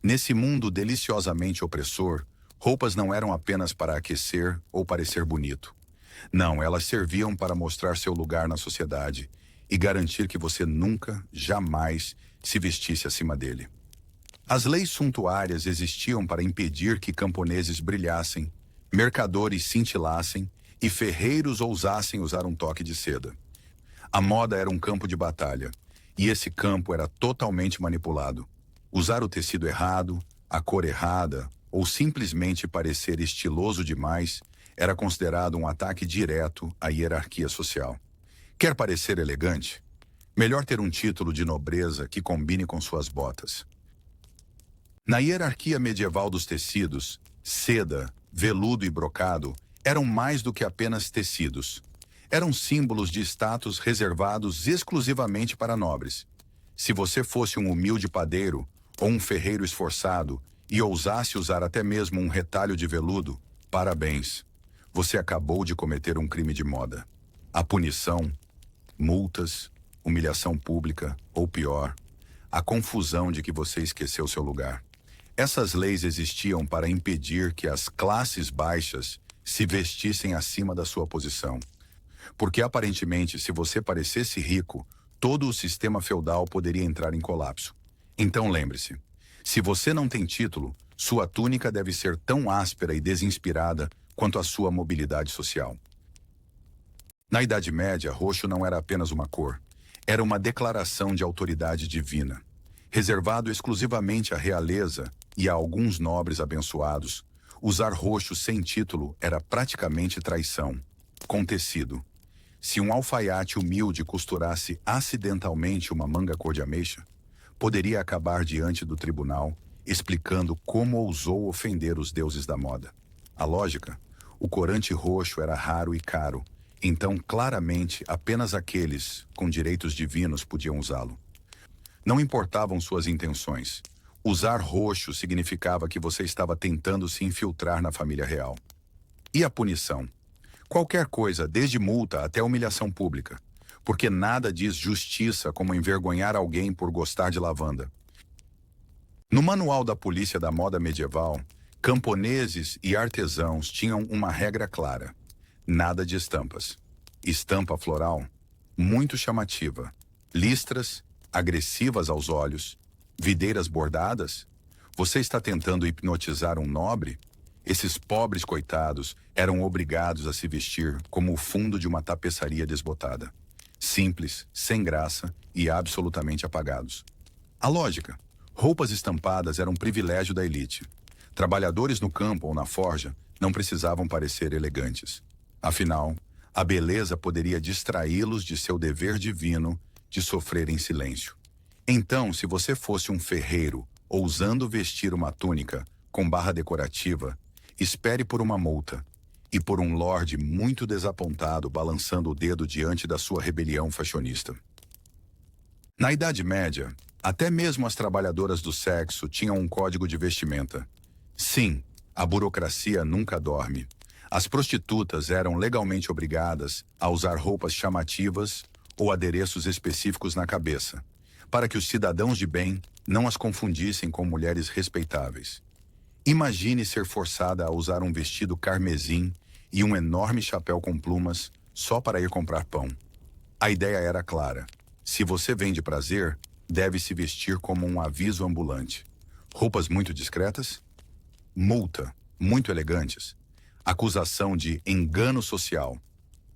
Nesse mundo deliciosamente opressor, roupas não eram apenas para aquecer ou parecer bonito. Não, elas serviam para mostrar seu lugar na sociedade e garantir que você nunca, jamais, se vestisse acima dele. As leis suntuárias existiam para impedir que camponeses brilhassem, mercadores cintilassem e ferreiros ousassem usar um toque de seda. A moda era um campo de batalha, e esse campo era totalmente manipulado. Usar o tecido errado, a cor errada, ou simplesmente parecer estiloso demais, era considerado um ataque direto à hierarquia social. Quer parecer elegante? Melhor ter um título de nobreza que combine com suas botas. Na hierarquia medieval dos tecidos, seda, veludo e brocado eram mais do que apenas tecidos. Eram símbolos de status reservados exclusivamente para nobres. Se você fosse um humilde padeiro ou um ferreiro esforçado e ousasse usar até mesmo um retalho de veludo, parabéns. Você acabou de cometer um crime de moda. A punição, multas, humilhação pública ou pior, a confusão de que você esqueceu seu lugar. Essas leis existiam para impedir que as classes baixas se vestissem acima da sua posição. Porque aparentemente, se você parecesse rico, todo o sistema feudal poderia entrar em colapso. Então lembre-se, se você não tem título, sua túnica deve ser tão áspera e desinspirada quanto a sua mobilidade social. Na Idade Média, roxo não era apenas uma cor, era uma declaração de autoridade divina. Reservado exclusivamente à realeza e a alguns nobres abençoados, usar roxo sem título era praticamente traição, com tecido. Se um alfaiate humilde costurasse acidentalmente uma manga cor de ameixa, poderia acabar diante do tribunal, explicando como ousou ofender os deuses da moda. A lógica? O corante roxo era raro e caro, então claramente apenas aqueles com direitos divinos podiam usá-lo. Não importavam suas intenções. Usar roxo significava que você estava tentando se infiltrar na família real. E a punição? Qualquer coisa, desde multa até humilhação pública. Porque nada diz justiça como envergonhar alguém por gostar de lavanda. No manual da polícia da moda medieval, camponeses e artesãos tinham uma regra clara. Nada de estampas. Estampa floral, muito chamativa. Listras, agressivas aos olhos. Videiras bordadas? Você está tentando hipnotizar um nobre? Esses pobres coitados eram obrigados a se vestir como o fundo de uma tapeçaria desbotada. Simples, sem graça e absolutamente apagados. A lógica: roupas estampadas eram um privilégio da elite. Trabalhadores no campo ou na forja não precisavam parecer elegantes. Afinal, a beleza poderia distraí-los de seu dever divino de sofrer em silêncio. Então, se você fosse um ferreiro ousando vestir uma túnica com barra decorativa, espere por uma multa e por um lorde muito desapontado balançando o dedo diante da sua rebelião fashionista. Na Idade Média, até mesmo as trabalhadoras do sexo tinham um código de vestimenta. Sim, a burocracia nunca dorme. As prostitutas eram legalmente obrigadas a usar roupas chamativas ou adereços específicos na cabeça, para que os cidadãos de bem não as confundissem com mulheres respeitáveis. Imagine ser forçada a usar um vestido carmesim e um enorme chapéu com plumas só para ir comprar pão. A ideia era clara. Se você vende prazer, deve se vestir como um aviso ambulante. Roupas muito discretas? Multa. Muito elegantes. Acusação de engano social.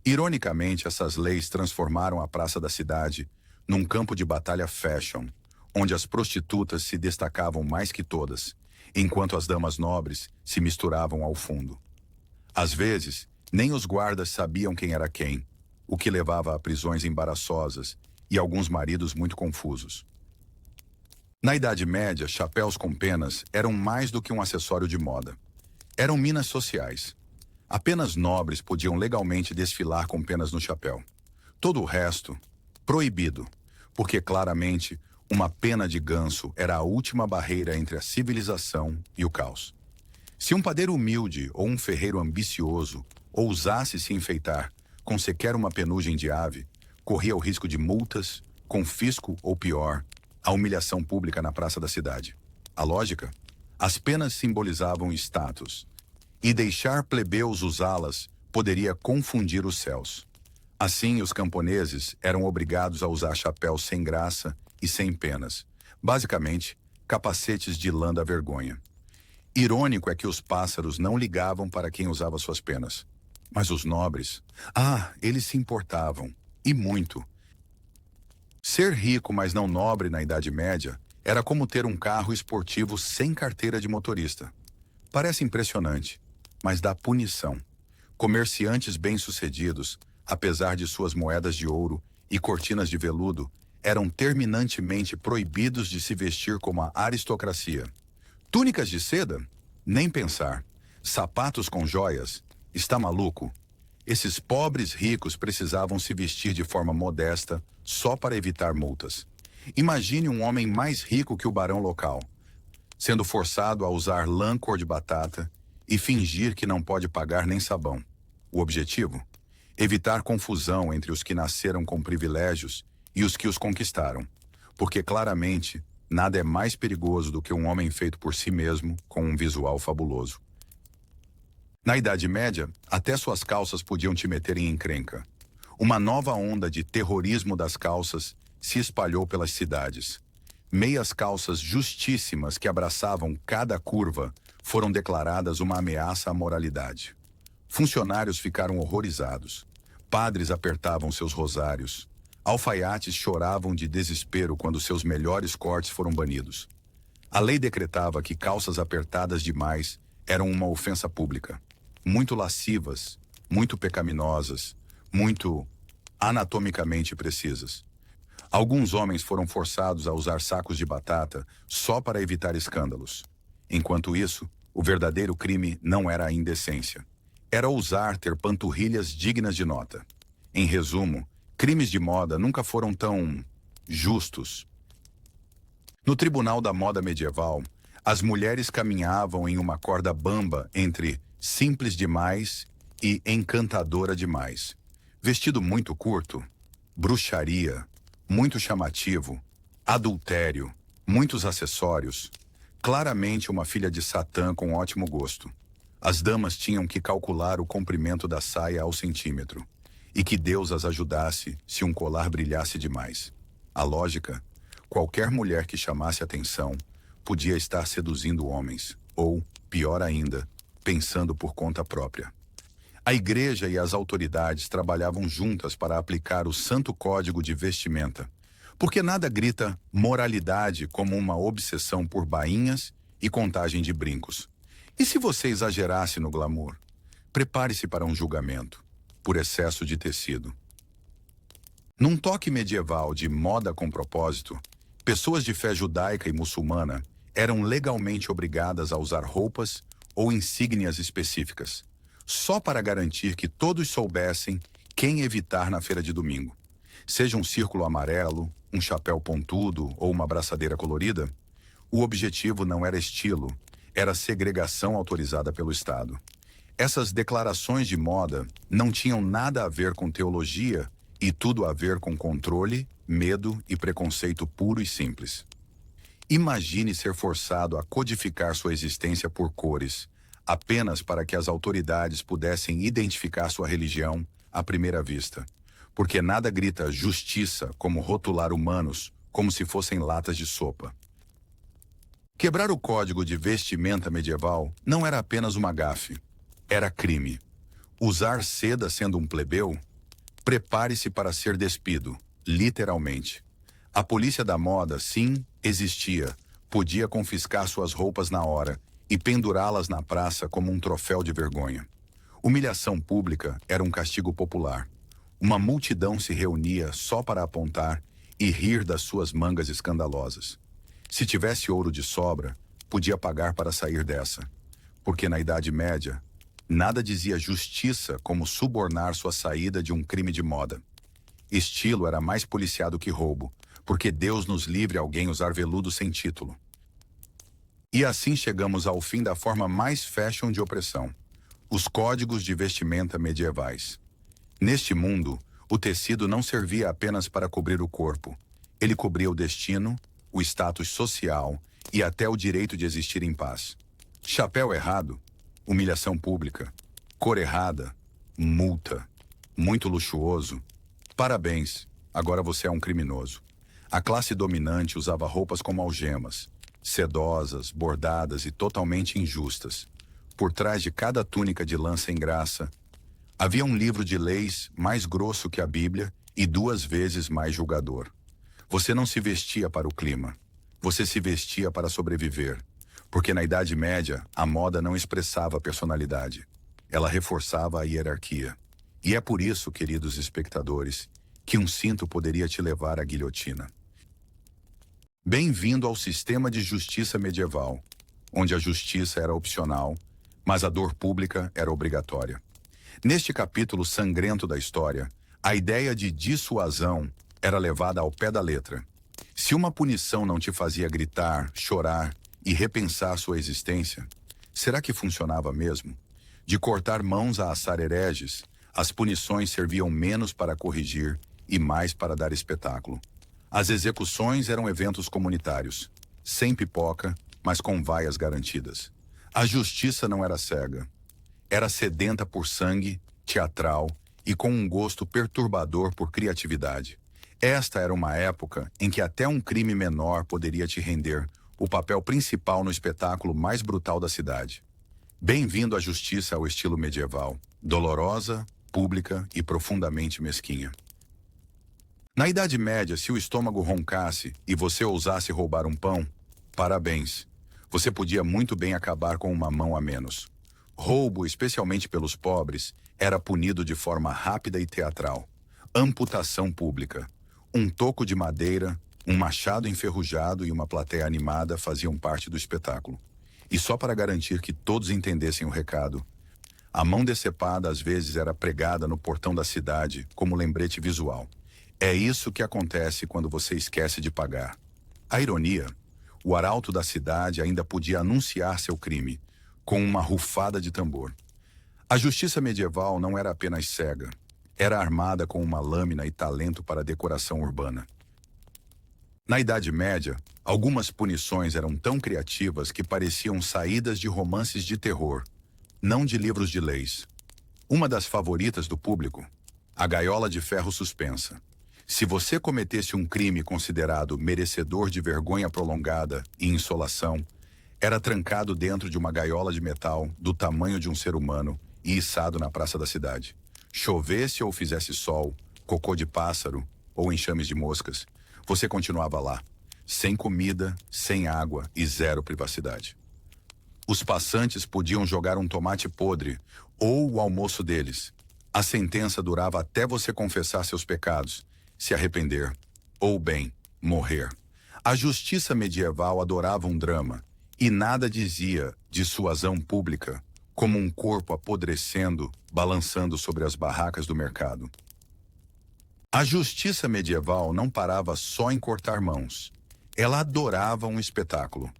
Ironicamente, essas leis transformaram a praça da cidade num campo de batalha fashion, onde as prostitutas se destacavam mais que todas, enquanto as damas nobres se misturavam ao fundo. Às vezes, nem os guardas sabiam quem era quem, o que levava a prisões embaraçosas e alguns maridos muito confusos. Na Idade Média, chapéus com penas eram mais do que um acessório de moda. Eram minas sociais. Apenas nobres podiam legalmente desfilar com penas no chapéu. Todo o resto, proibido, porque claramente uma pena de ganso era a última barreira entre a civilização e o caos. Se um padeiro humilde ou um ferreiro ambicioso ousasse se enfeitar com sequer uma penugem de ave, corria o risco de multas, confisco ou pior, a humilhação pública na praça da cidade. A lógica? As penas simbolizavam status, e deixar plebeus usá-las poderia confundir os céus. Assim, os camponeses eram obrigados a usar chapéus sem graça e sem penas, basicamente, capacetes de lã da vergonha. Irônico é que os pássaros não ligavam para quem usava suas penas. Mas os nobres, eles se importavam, e muito. Ser rico, mas não nobre na Idade Média, era como ter um carro esportivo sem carteira de motorista. Parece impressionante, mas dá punição. Comerciantes bem-sucedidos, apesar de suas moedas de ouro e cortinas de veludo, eram terminantemente proibidos de se vestir como a aristocracia. Túnicas de seda? Nem pensar. Sapatos com joias? Está maluco? Esses pobres ricos precisavam se vestir de forma modesta só para evitar multas. Imagine um homem mais rico que o barão local, sendo forçado a usar lã cor de batata e fingir que não pode pagar nem sabão. O objetivo? Evitar confusão entre os que nasceram com privilégios e os que os conquistaram, porque claramente nada é mais perigoso do que um homem feito por si mesmo com um visual fabuloso. Na Idade Média, até suas calças podiam te meter em encrenca. Uma nova onda de terrorismo das calças se espalhou pelas cidades. Meias calças justíssimas que abraçavam cada curva foram declaradas uma ameaça à moralidade. Funcionários ficaram horrorizados. Padres apertavam seus rosários. Alfaiates choravam de desespero quando seus melhores cortes foram banidos. A lei decretava que calças apertadas demais eram uma ofensa pública. Muito lascivas, muito pecaminosas, muito anatomicamente precisas. Alguns homens foram forçados a usar sacos de batata só para evitar escândalos. Enquanto isso, o verdadeiro crime não era a indecência. Era ousar ter panturrilhas dignas de nota. Em resumo, crimes de moda nunca foram tão justos. No Tribunal da Moda Medieval, as mulheres caminhavam em uma corda bamba entre simples demais e encantadora demais. Vestido muito curto, bruxaria, muito chamativo, adultério, muitos acessórios. Claramente uma filha de Satã com ótimo gosto. As damas tinham que calcular o comprimento da saia ao centímetro. E que Deus as ajudasse se um colar brilhasse demais. A lógica? Qualquer mulher que chamasse atenção podia estar seduzindo homens, ou, pior ainda, pensando por conta própria. A igreja e as autoridades trabalhavam juntas para aplicar o Santo Código de Vestimenta, porque nada grita moralidade como uma obsessão por bainhas e contagem de brincos. E se você exagerasse no glamour? Prepare-se para um julgamento, por excesso de tecido. Num toque medieval de moda com propósito, pessoas de fé judaica e muçulmana eram legalmente obrigadas a usar roupas ou insígnias específicas, só para garantir que todos soubessem quem evitar na feira de domingo. Seja um círculo amarelo, um chapéu pontudo ou uma braçadeira colorida, o objetivo não era estilo, era segregação autorizada pelo Estado. Essas declarações de moda não tinham nada a ver com teologia e tudo a ver com controle, medo e preconceito puro e simples. Imagine ser forçado a codificar sua existência por cores, apenas para que as autoridades pudessem identificar sua religião à primeira vista. Porque nada grita justiça como rotular humanos como se fossem latas de sopa. Quebrar o código de vestimenta medieval não era apenas uma gafe, era crime. Usar seda sendo um plebeu? Prepare-se para ser despido, literalmente. A polícia da moda, sim, existia. Podia confiscar suas roupas na hora e pendurá-las na praça como um troféu de vergonha. Humilhação pública era um castigo popular. Uma multidão se reunia só para apontar e rir das suas mangas escandalosas. Se tivesse ouro de sobra, podia pagar para sair dessa. Porque na Idade Média, nada dizia justiça como subornar sua saída de um crime de moda. Estilo era mais policiado que roubo, porque Deus nos livre alguém usar veludo sem título. E assim chegamos ao fim da forma mais fashion de opressão: os códigos de vestimenta medievais. Neste mundo, o tecido não servia apenas para cobrir o corpo. Ele cobria o destino, o status social e até o direito de existir em paz. Chapéu errado, humilhação pública. Cor errada, multa. Muito luxuoso. Parabéns, agora você é um criminoso. A classe dominante usava roupas como algemas, sedosas, bordadas e totalmente injustas. Por trás de cada túnica de lã sem graça, havia um livro de leis mais grosso que a Bíblia e 2 vezes mais julgador. Você não se vestia para o clima. Você se vestia para sobreviver. Porque na Idade Média, a moda não expressava personalidade. Ela reforçava a hierarquia. E é por isso, queridos espectadores, que um cinto poderia te levar à guilhotina. Bem-vindo ao sistema de justiça medieval, onde a justiça era opcional, mas a dor pública era obrigatória. Neste capítulo sangrento da história, a ideia de dissuasão era levada ao pé da letra. Se uma punição não te fazia gritar, chorar e repensar sua existência, será que funcionava mesmo? De cortar mãos a assar hereges, as punições serviam menos para corrigir e mais para dar espetáculo. As execuções eram eventos comunitários, sem pipoca, mas com vaias garantidas. A justiça não era cega. Era sedenta por sangue, teatral e com um gosto perturbador por criatividade. Esta era uma época em que até um crime menor poderia te render o papel principal no espetáculo mais brutal da cidade. Bem-vindo à justiça ao estilo medieval, dolorosa, pública e profundamente mesquinha. Na Idade Média, se o estômago roncasse e você ousasse roubar um pão, parabéns. Você podia muito bem acabar com uma mão a menos. Roubo, especialmente pelos pobres, era punido de forma rápida e teatral. Amputação pública. Um toco de madeira, um machado enferrujado e uma plateia animada faziam parte do espetáculo. E só para garantir que todos entendessem o recado, a mão decepada às vezes era pregada no portão da cidade como lembrete visual. É isso que acontece quando você esquece de pagar. A ironia, o arauto da cidade ainda podia anunciar seu crime, com uma rufada de tambor. A justiça medieval não era apenas cega, era armada com uma lâmina e talento para decoração urbana. Na Idade Média, algumas punições eram tão criativas que pareciam saídas de romances de terror, não de livros de leis. Uma das favoritas do público, a gaiola de ferro suspensa. Se você cometesse um crime considerado merecedor de vergonha prolongada e insolação, era trancado dentro de uma gaiola de metal do tamanho de um ser humano e içado na praça da cidade. Chovesse ou fizesse sol, cocô de pássaro ou enxames de moscas, você continuava lá, sem comida, sem água e zero privacidade. Os passantes podiam jogar um tomate podre ou o almoço deles. A sentença durava até você confessar seus pecados, se arrepender, ou bem, morrer. A justiça medieval adorava um drama, e nada dizia dissuasão pública como um corpo apodrecendo, balançando sobre as barracas do mercado. A justiça medieval não parava só em cortar mãos. Ela adorava um espetáculo.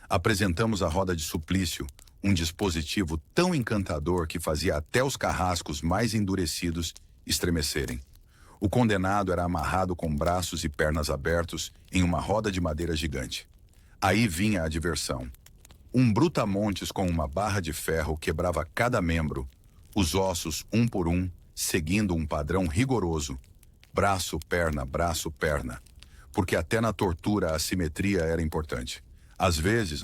Apresentamos a roda de suplício, um dispositivo tão encantador que fazia até os carrascos mais endurecidos estremecerem. O condenado era amarrado com braços e pernas abertos em uma roda de madeira gigante. Aí vinha a diversão. Um brutamontes com uma barra de ferro quebrava cada membro, os ossos um por um, seguindo um padrão rigoroso. Braço, perna, porque até na tortura a simetria era importante. Às vezes,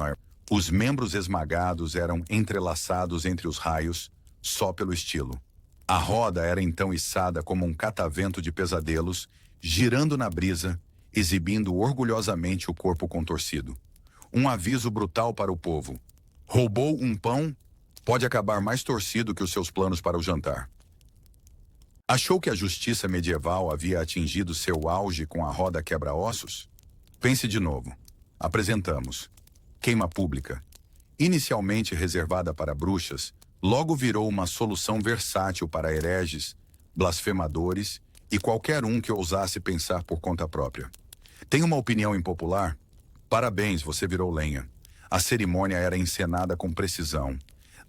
os membros esmagados eram entrelaçados entre os raios, só pelo estilo. A roda era então içada como um catavento de pesadelos, girando na brisa, exibindo orgulhosamente o corpo contorcido. Um aviso brutal para o povo. Roubou um pão? Pode acabar mais torcido que os seus planos para o jantar. Achou que a justiça medieval havia atingido seu auge com a roda quebra-ossos? Pense de novo. Apresentamos. Queima pública. Inicialmente reservada para bruxas, logo virou uma solução versátil para hereges, blasfemadores e qualquer um que ousasse pensar por conta própria. Tem uma opinião impopular? Parabéns, você virou lenha. A cerimônia era encenada com precisão.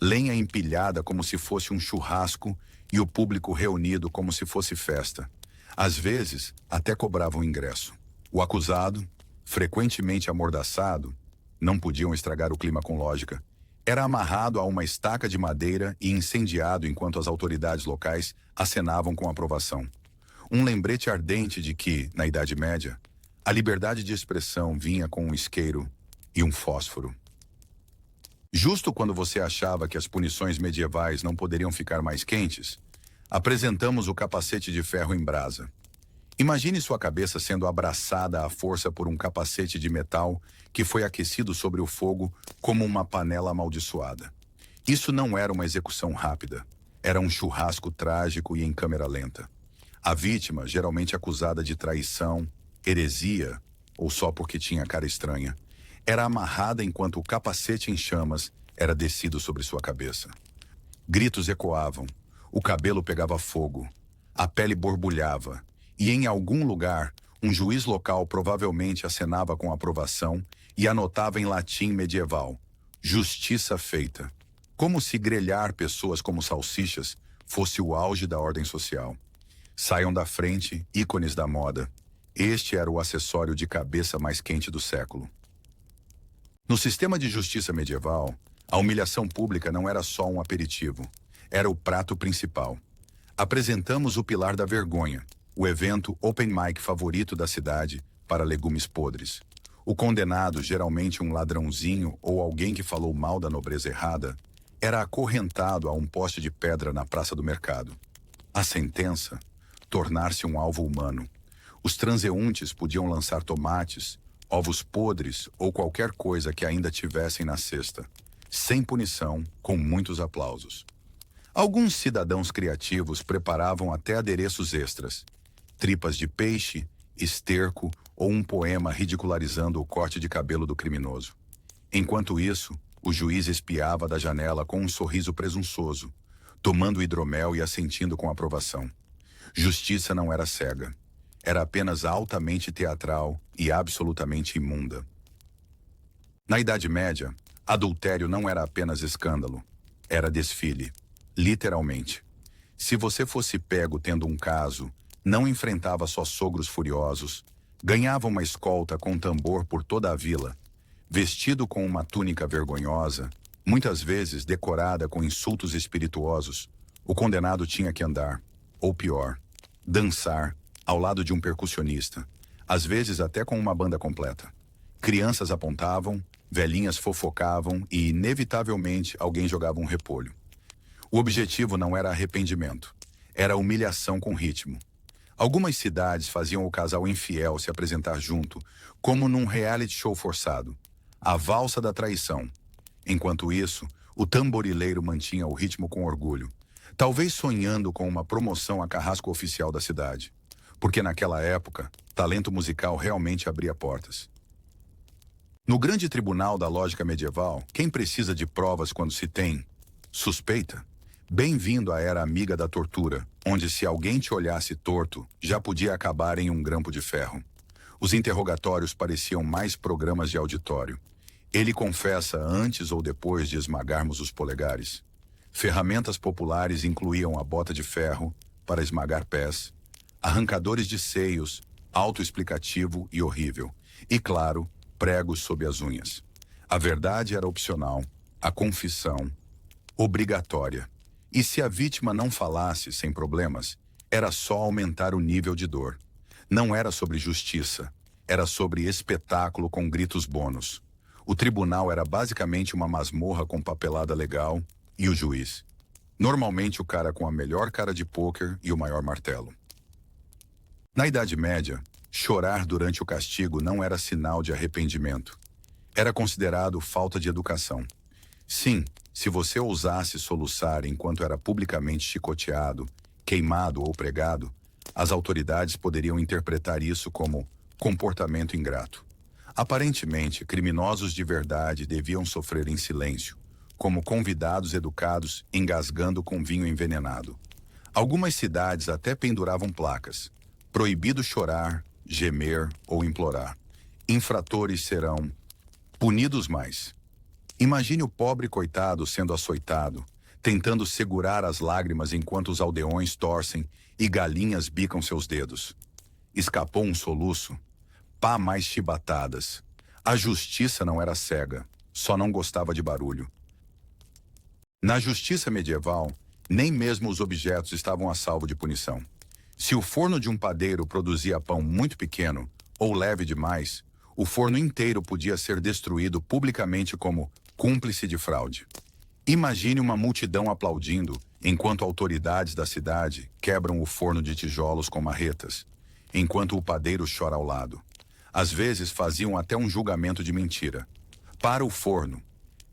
Lenha empilhada como se fosse um churrasco e o público reunido como se fosse festa. Às vezes, até cobravam ingresso. O acusado, frequentemente amordaçado, não podiam estragar o clima com lógica, era amarrado a uma estaca de madeira e incendiado enquanto as autoridades locais acenavam com aprovação. Um lembrete ardente de que, na Idade Média, a liberdade de expressão vinha com um isqueiro e um fósforo. Justo quando você achava que as punições medievais não poderiam ficar mais quentes, apresentamos o capacete de ferro em brasa. Imagine sua cabeça sendo abraçada à força por um capacete de metal que foi aquecido sobre o fogo como uma panela amaldiçoada. Isso não era uma execução rápida, era um churrasco trágico e em câmera lenta. A vítima, geralmente acusada de traição, heresia ou só porque tinha cara estranha, era amarrada enquanto o capacete em chamas era descido sobre sua cabeça. Gritos ecoavam, o cabelo pegava fogo, a pele borbulhava, e em algum lugar, um juiz local provavelmente acenava com aprovação e anotava em latim medieval: justiça feita. Como se grelhar pessoas como salsichas fosse o auge da ordem social. Saiam da frente, ícones da moda. Este era o acessório de cabeça mais quente do século. No sistema de justiça medieval, a humilhação pública não era só um aperitivo, era o prato principal. Apresentamos o Pilar da Vergonha, o evento open mic favorito da cidade para legumes podres. O condenado, geralmente um ladrãozinho ou alguém que falou mal da nobreza errada, era acorrentado a um poste de pedra na praça do mercado. A sentença? Tornar-se um alvo humano. Os transeuntes podiam lançar tomates, ovos podres ou qualquer coisa que ainda tivessem na cesta, sem punição, com muitos aplausos. Alguns cidadãos criativos preparavam até adereços extras, tripas de peixe, esterco ou um poema ridicularizando o corte de cabelo do criminoso. Enquanto isso, o juiz espiava da janela com um sorriso presunçoso, tomando hidromel e assentindo com aprovação. Justiça não era cega. Era apenas altamente teatral e absolutamente imunda. Na Idade Média, adultério não era apenas escândalo, era desfile, literalmente. Se você fosse pego tendo um caso, não enfrentava só sogros furiosos, ganhava uma escolta com tambor por toda a vila, vestido com uma túnica vergonhosa, muitas vezes decorada com insultos espirituosos, o condenado tinha que andar, ou pior, dançar, ao lado de um percussionista, às vezes até com uma banda completa. Crianças apontavam, velhinhas fofocavam e, inevitavelmente, alguém jogava um repolho. O objetivo não era arrependimento, era humilhação com ritmo. Algumas cidades faziam o casal infiel se apresentar junto, como num reality show forçado, a valsa da traição. Enquanto isso, o tamborileiro mantinha o ritmo com orgulho, talvez sonhando com uma promoção a carrasco oficial da cidade, porque naquela época, talento musical realmente abria portas. No grande tribunal da lógica medieval, quem precisa de provas quando se tem suspeita? Bem-vindo à era amiga da tortura, onde se alguém te olhasse torto, já podia acabar em um grampo de ferro. Os interrogatórios pareciam mais programas de auditório. Ele confessa antes ou depois de esmagarmos os polegares. Ferramentas populares incluíam a bota de ferro para esmagar pés, arrancadores de seios, autoexplicativo e horrível, e, claro, pregos sob as unhas. A verdade era opcional, a confissão obrigatória. E se a vítima não falasse sem problemas, era só aumentar o nível de dor. Não era sobre justiça, era sobre espetáculo com gritos bônus. O tribunal era basicamente uma masmorra com papelada legal e o juiz. Normalmente o cara com a melhor cara de pôquer e o maior martelo. Na Idade Média, chorar durante o castigo não era sinal de arrependimento. Era considerado falta de educação. Sim, se você ousasse soluçar enquanto era publicamente chicoteado, queimado ou pregado, as autoridades poderiam interpretar isso como comportamento ingrato. Aparentemente, criminosos de verdade deviam sofrer em silêncio, como convidados educados engasgando com vinho envenenado. Algumas cidades até penduravam placas: proibido chorar, gemer ou implorar. Infratores serão punidos mais. Imagine o pobre coitado sendo açoitado, tentando segurar as lágrimas enquanto os aldeões torcem e galinhas bicam seus dedos. Escapou um soluço. Pá mais chibatadas. A justiça não era cega, só não gostava de barulho. Na justiça medieval, nem mesmo os objetos estavam a salvo de punição. Se o forno de um padeiro produzia pão muito pequeno ou leve demais, o forno inteiro podia ser destruído publicamente como cúmplice de fraude. Imagine uma multidão aplaudindo enquanto autoridades da cidade quebram o forno de tijolos com marretas, enquanto o padeiro chora ao lado. Às vezes faziam até um julgamento de mentira. Para o forno,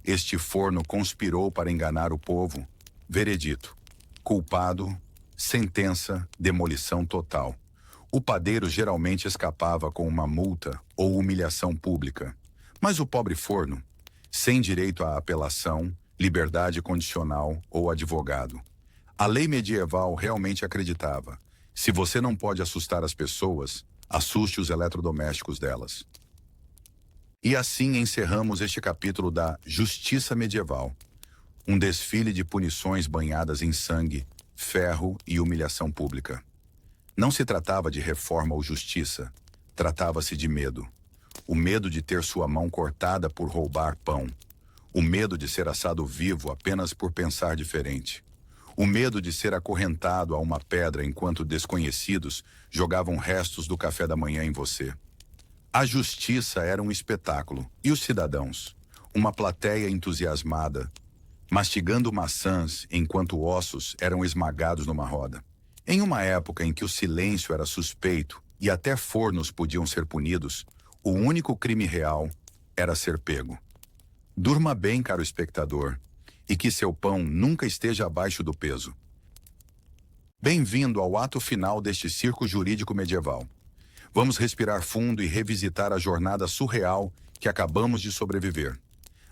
este forno conspirou para enganar o povo. Veredito: culpado, sentença, demolição total. O padeiro geralmente escapava com uma multa ou humilhação pública. Mas o pobre forno, sem direito à apelação, liberdade condicional ou advogado. A lei medieval realmente acreditava: se você não pode assustar as pessoas, assuste os eletrodomésticos delas. E assim encerramos este capítulo da Justiça Medieval. Um desfile de punições banhadas em sangue, ferro e humilhação pública. Não se tratava de reforma ou justiça, tratava-se de medo. O medo de ter sua mão cortada por roubar pão. O medo de ser assado vivo apenas por pensar diferente. O medo de ser acorrentado a uma pedra enquanto desconhecidos jogavam restos do café da manhã em você. A justiça era um espetáculo, e os cidadãos, uma plateia entusiasmada, mastigando maçãs enquanto ossos eram esmagados numa roda. Em uma época em que o silêncio era suspeito e até fornos podiam ser punidos, o único crime real era ser pego. Durma bem, caro espectador, e que seu pão nunca esteja abaixo do peso. Bem-vindo ao ato final deste circo jurídico medieval. Vamos respirar fundo e revisitar a jornada surreal que acabamos de sobreviver.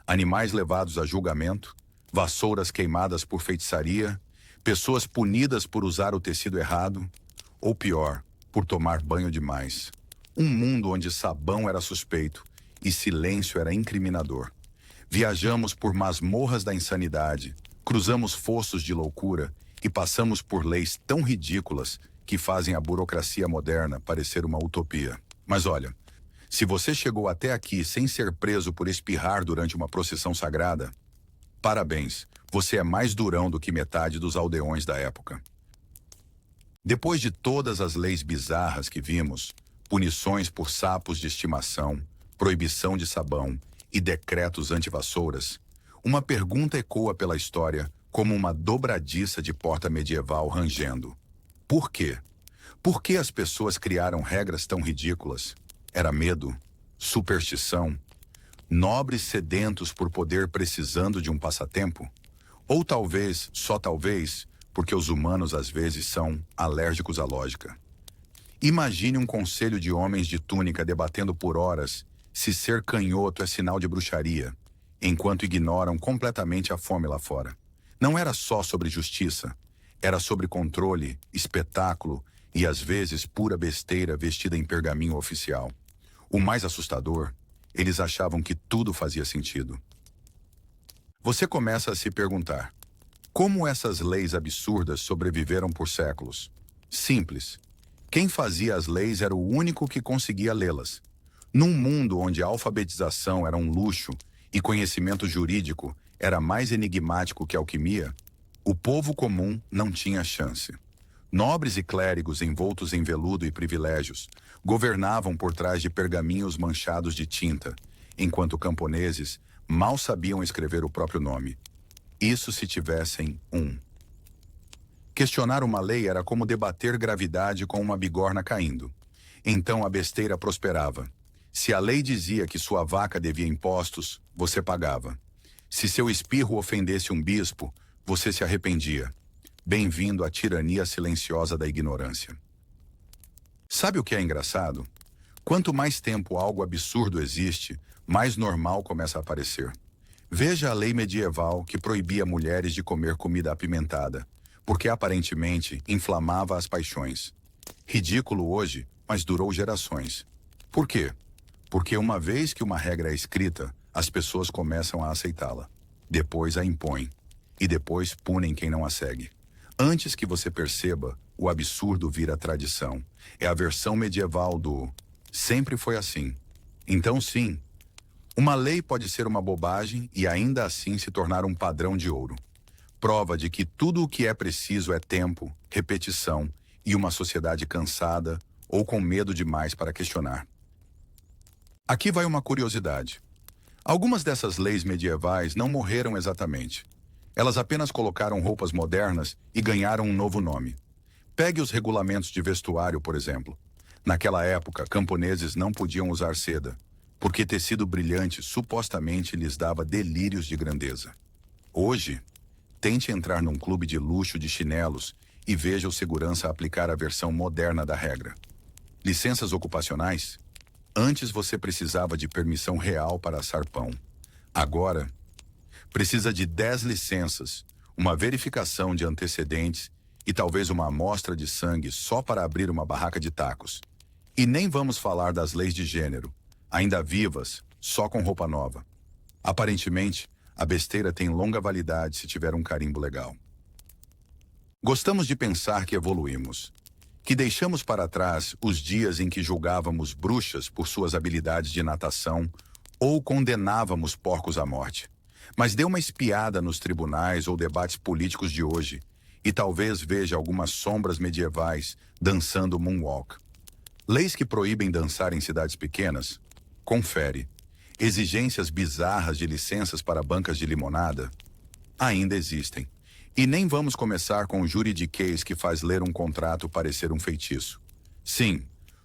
Animais levados a julgamento, vassouras queimadas por feitiçaria, pessoas punidas por usar o tecido errado, ou pior, por tomar banho demais. Um mundo onde sabão era suspeito e silêncio era incriminador. Viajamos por masmorras da insanidade, cruzamos fossos de loucura e passamos por leis tão ridículas que fazem a burocracia moderna parecer uma utopia. Mas olha, se você chegou até aqui sem ser preso por espirrar durante uma procissão sagrada, parabéns, você é mais durão do que metade dos aldeões da época. Depois de todas as leis bizarras que vimos, punições por sapos de estimação, proibição de sabão e decretos anti-vassouras, uma pergunta ecoa pela história como uma dobradiça de porta medieval rangendo. Por quê? Por que as pessoas criaram regras tão ridículas? Era medo? Superstição? Nobres sedentos por poder precisando de um passatempo? Ou talvez, só talvez, porque os humanos às vezes são alérgicos à lógica. Imagine um conselho de homens de túnica debatendo por horas se ser canhoto é sinal de bruxaria, enquanto ignoram completamente a fome lá fora. Não era só sobre justiça, era sobre controle, espetáculo e às vezes pura besteira vestida em pergaminho oficial. O mais assustador, eles achavam que tudo fazia sentido. Você começa a se perguntar: como essas leis absurdas sobreviveram por séculos? Simples. Quem fazia as leis era o único que conseguia lê-las. Num mundo onde a alfabetização era um luxo e conhecimento jurídico era mais enigmático que a alquimia, o povo comum não tinha chance. Nobres e clérigos envoltos em veludo e privilégios governavam por trás de pergaminhos manchados de tinta, enquanto camponeses mal sabiam escrever o próprio nome. Isso se tivessem um. Questionar uma lei era como debater gravidade com uma bigorna caindo. Então a besteira prosperava. Se a lei dizia que sua vaca devia impostos, você pagava. Se seu espirro ofendesse um bispo, você se arrependia. Bem-vindo à tirania silenciosa da ignorância. Sabe o que é engraçado? Quanto mais tempo algo absurdo existe, mais normal começa a aparecer. Veja a lei medieval que proibia mulheres de comer comida apimentada, porque aparentemente inflamava as paixões. Ridículo hoje, mas durou gerações. Por quê? Porque uma vez que uma regra é escrita, as pessoas começam a aceitá-la. Depois a impõem. E depois punem quem não a segue. Antes que você perceba, o absurdo vira tradição. É a versão medieval do sempre foi assim. Então, sim, uma lei pode ser uma bobagem e ainda assim se tornar um padrão de ouro. Prova de que tudo o que é preciso é tempo, repetição e uma sociedade cansada ou com medo demais para questionar. Aqui vai uma curiosidade. Algumas dessas leis medievais não morreram exatamente. Elas apenas colocaram roupas modernas e ganharam um novo nome. Pegue os regulamentos de vestuário, por exemplo. Naquela época, camponeses não podiam usar seda, porque tecido brilhante supostamente lhes dava delírios de grandeza. Hoje, tente entrar num clube de luxo de chinelos e veja o segurança aplicar a versão moderna da regra. Licenças ocupacionais? Antes você precisava de permissão real para assar pão. Agora, precisa de 10 licenças, uma verificação de antecedentes e talvez uma amostra de sangue só para abrir uma barraca de tacos. E nem vamos falar das leis de gênero, ainda vivas, só com roupa nova. Aparentemente, a besteira tem longa validade se tiver um carimbo legal. Gostamos de pensar que evoluímos, que deixamos para trás os dias em que julgávamos bruxas por suas habilidades de natação ou condenávamos porcos à morte. Mas dê uma espiada nos tribunais ou debates políticos de hoje e talvez veja algumas sombras medievais dançando moonwalk. Leis que proíbem dançar em cidades pequenas? Confere. Exigências bizarras de licenças para bancas de limonada? Ainda existem. E nem vamos começar com o juridiquês que faz ler um contrato parecer um feitiço. Sim,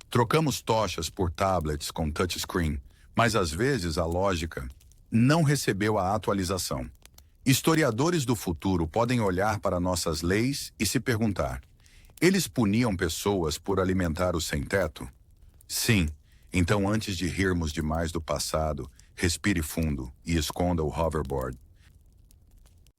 trocamos tochas por tablets com touchscreen, mas às vezes a lógica não recebeu a atualização. Historiadores do futuro podem olhar para nossas leis e se perguntar: eles puniam pessoas por alimentar os sem-teto? Sim, então antes de rirmos demais do passado, respire fundo e esconda o hoverboard.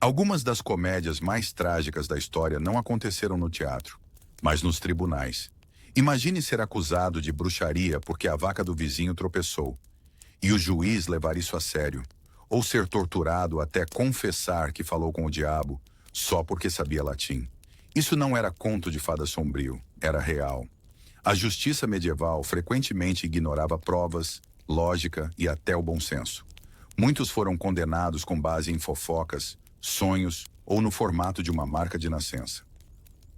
Algumas das comédias mais trágicas da história não aconteceram no teatro, mas nos tribunais. Imagine ser acusado de bruxaria porque a vaca do vizinho tropeçou, e o juiz levar isso a sério, ou ser torturado até confessar que falou com o diabo só porque sabia latim. Isso não era conto de fada sombrio, era real. A justiça medieval frequentemente ignorava provas, lógica e até o bom senso. Muitos foram condenados com base em fofocas, sonhos ou no formato de uma marca de nascença.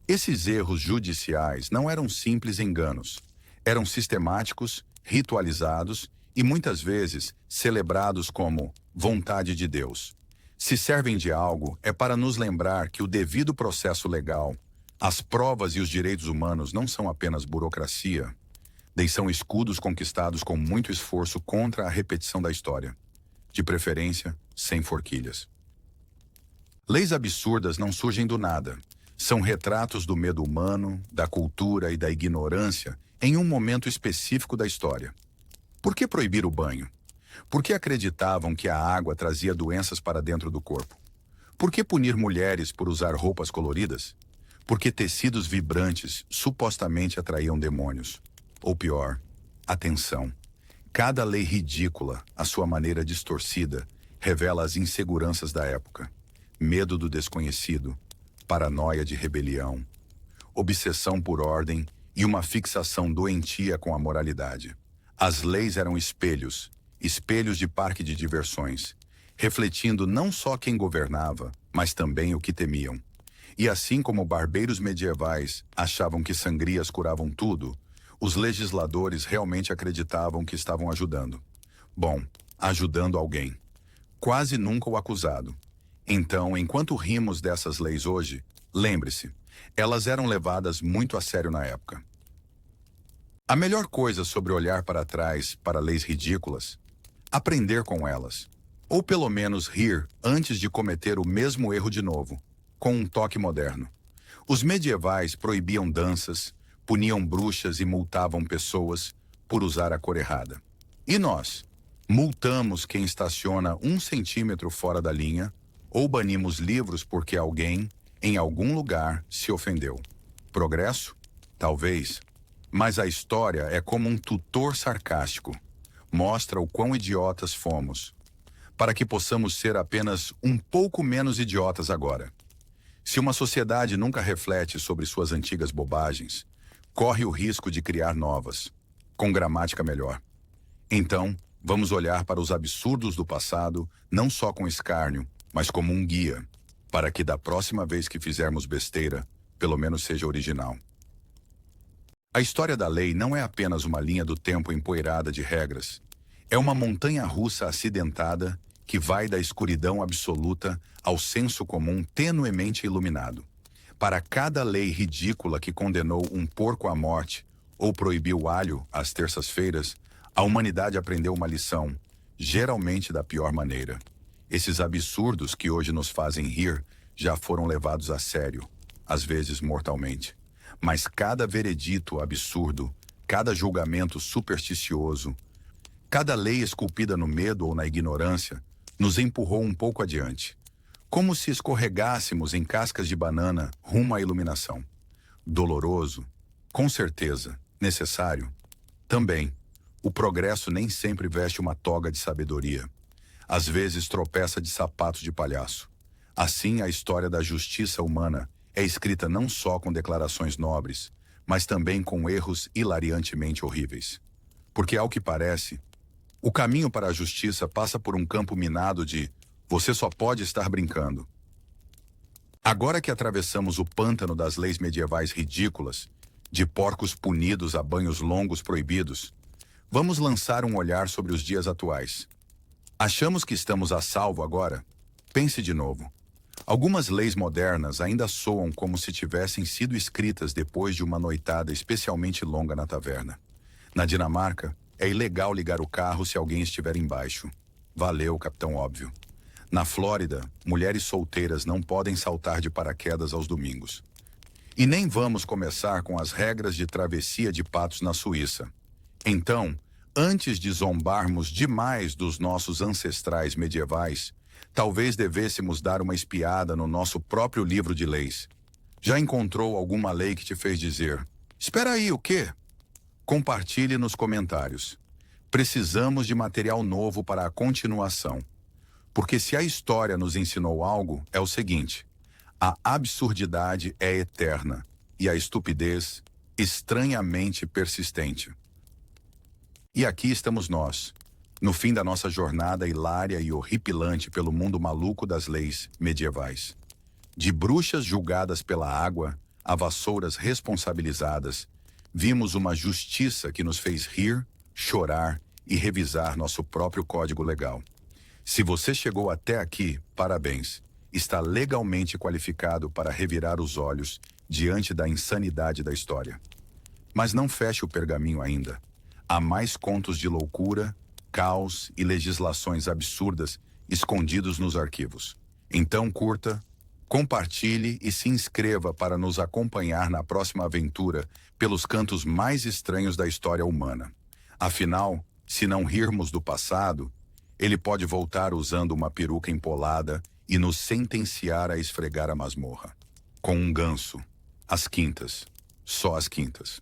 Esses erros judiciais não eram simples enganos. Eram sistemáticos, ritualizados e muitas vezes celebrados como vontade de Deus. Se servem de algo, é para nos lembrar que o devido processo legal, as provas e os direitos humanos não são apenas burocracia, eles são escudos conquistados com muito esforço contra a repetição da história, de preferência sem forquilhas. Leis absurdas não surgem do nada. São retratos do medo humano, da cultura e da ignorância em um momento específico da história. Por que proibir o banho? Por que acreditavam que a água trazia doenças para dentro do corpo? Por que punir mulheres por usar roupas coloridas? Porque tecidos vibrantes supostamente atraíam demônios. Ou pior, atenção. Cada lei ridícula, à sua maneira distorcida, revela as inseguranças da época. Medo do desconhecido, paranoia de rebelião, obsessão por ordem e uma fixação doentia com a moralidade. As leis eram espelhos, espelhos de parque de diversões, refletindo não só quem governava, mas também o que temiam. E assim como barbeiros medievais achavam que sangrias curavam tudo, os legisladores realmente acreditavam que estavam ajudando. Bom, ajudando alguém. Quase nunca o acusado. Então, enquanto rimos dessas leis hoje, lembre-se, elas eram levadas muito a sério na época. A melhor coisa sobre olhar para trás para leis ridículas, aprender com elas, ou pelo menos rir antes de cometer o mesmo erro de novo, com um toque moderno. Os medievais proibiam danças, puniam bruxas e multavam pessoas por usar a cor errada. E nós? Multamos quem estaciona 1 centímetro fora da linha, ou banimos livros porque alguém, em algum lugar, se ofendeu. Progresso? Talvez. Mas a história é como um tutor sarcástico. Mostra o quão idiotas fomos. para que possamos ser apenas um pouco menos idiotas agora. Se uma sociedade nunca reflete sobre suas antigas bobagens, corre o risco de criar novas, com gramática melhor. Então, vamos olhar para os absurdos do passado, não só com escárnio, mas como um guia, para que da próxima vez que fizermos besteira, pelo menos seja original. A história da lei não é apenas uma linha do tempo empoeirada de regras. É uma montanha-russa acidentada que vai da escuridão absoluta ao senso comum tenuemente iluminado. Para cada lei ridícula que condenou um porco à morte ou proibiu alho às terças-feiras, a humanidade aprendeu uma lição, geralmente da pior maneira. Esses absurdos que hoje nos fazem rir já foram levados a sério, às vezes mortalmente. Mas cada veredito absurdo, cada julgamento supersticioso, cada lei esculpida no medo ou na ignorância, nos empurrou um pouco adiante, como se escorregássemos em cascas de banana rumo à iluminação. Doloroso, com certeza, necessário, também. O progresso nem sempre veste uma toga de sabedoria. Às vezes tropeça de sapatos de palhaço. Assim, a história da justiça humana é escrita não só com declarações nobres, mas também com erros hilariantemente horríveis. Porque, ao que parece, o caminho para a justiça passa por um campo minado de "você só pode estar brincando". Agora que atravessamos o pântano das leis medievais ridículas, de porcos punidos a banhos longos proibidos, vamos lançar um olhar sobre os dias atuais. Achamos que estamos a salvo agora? Pense de novo. Algumas leis modernas ainda soam como se tivessem sido escritas depois de uma noitada especialmente longa na taverna. Na Dinamarca, é ilegal ligar o carro se alguém estiver embaixo. Valeu, capitão óbvio. Na Flórida, mulheres solteiras não podem saltar de paraquedas aos domingos. E nem vamos começar com as regras de travessia de patos na Suíça. Então, antes de zombarmos demais dos nossos ancestrais medievais, talvez devêssemos dar uma espiada no nosso próprio livro de leis. Já encontrou alguma lei que te fez dizer: "Espera aí, o quê?" Compartilhe nos comentários. Precisamos de material novo para a continuação. Porque se a história nos ensinou algo, é o seguinte: a absurdidade é eterna e a estupidez estranhamente persistente. E aqui estamos nós, no fim da nossa jornada hilária e horripilante pelo mundo maluco das leis medievais. De bruxas julgadas pela água a vassouras responsabilizadas, vimos uma justiça que nos fez rir, chorar e revisar nosso próprio código legal. Se você chegou até aqui, parabéns. Está legalmente qualificado para revirar os olhos diante da insanidade da história. Mas não feche o pergaminho ainda. Há mais contos de loucura, caos e legislações absurdas escondidos nos arquivos. Então curta, compartilhe e se inscreva para nos acompanhar na próxima aventura pelos cantos mais estranhos da história humana. Afinal, se não rirmos do passado, ele pode voltar usando uma peruca empolada e nos sentenciar a esfregar a masmorra. Com um ganso. Às quintas. Só às quintas.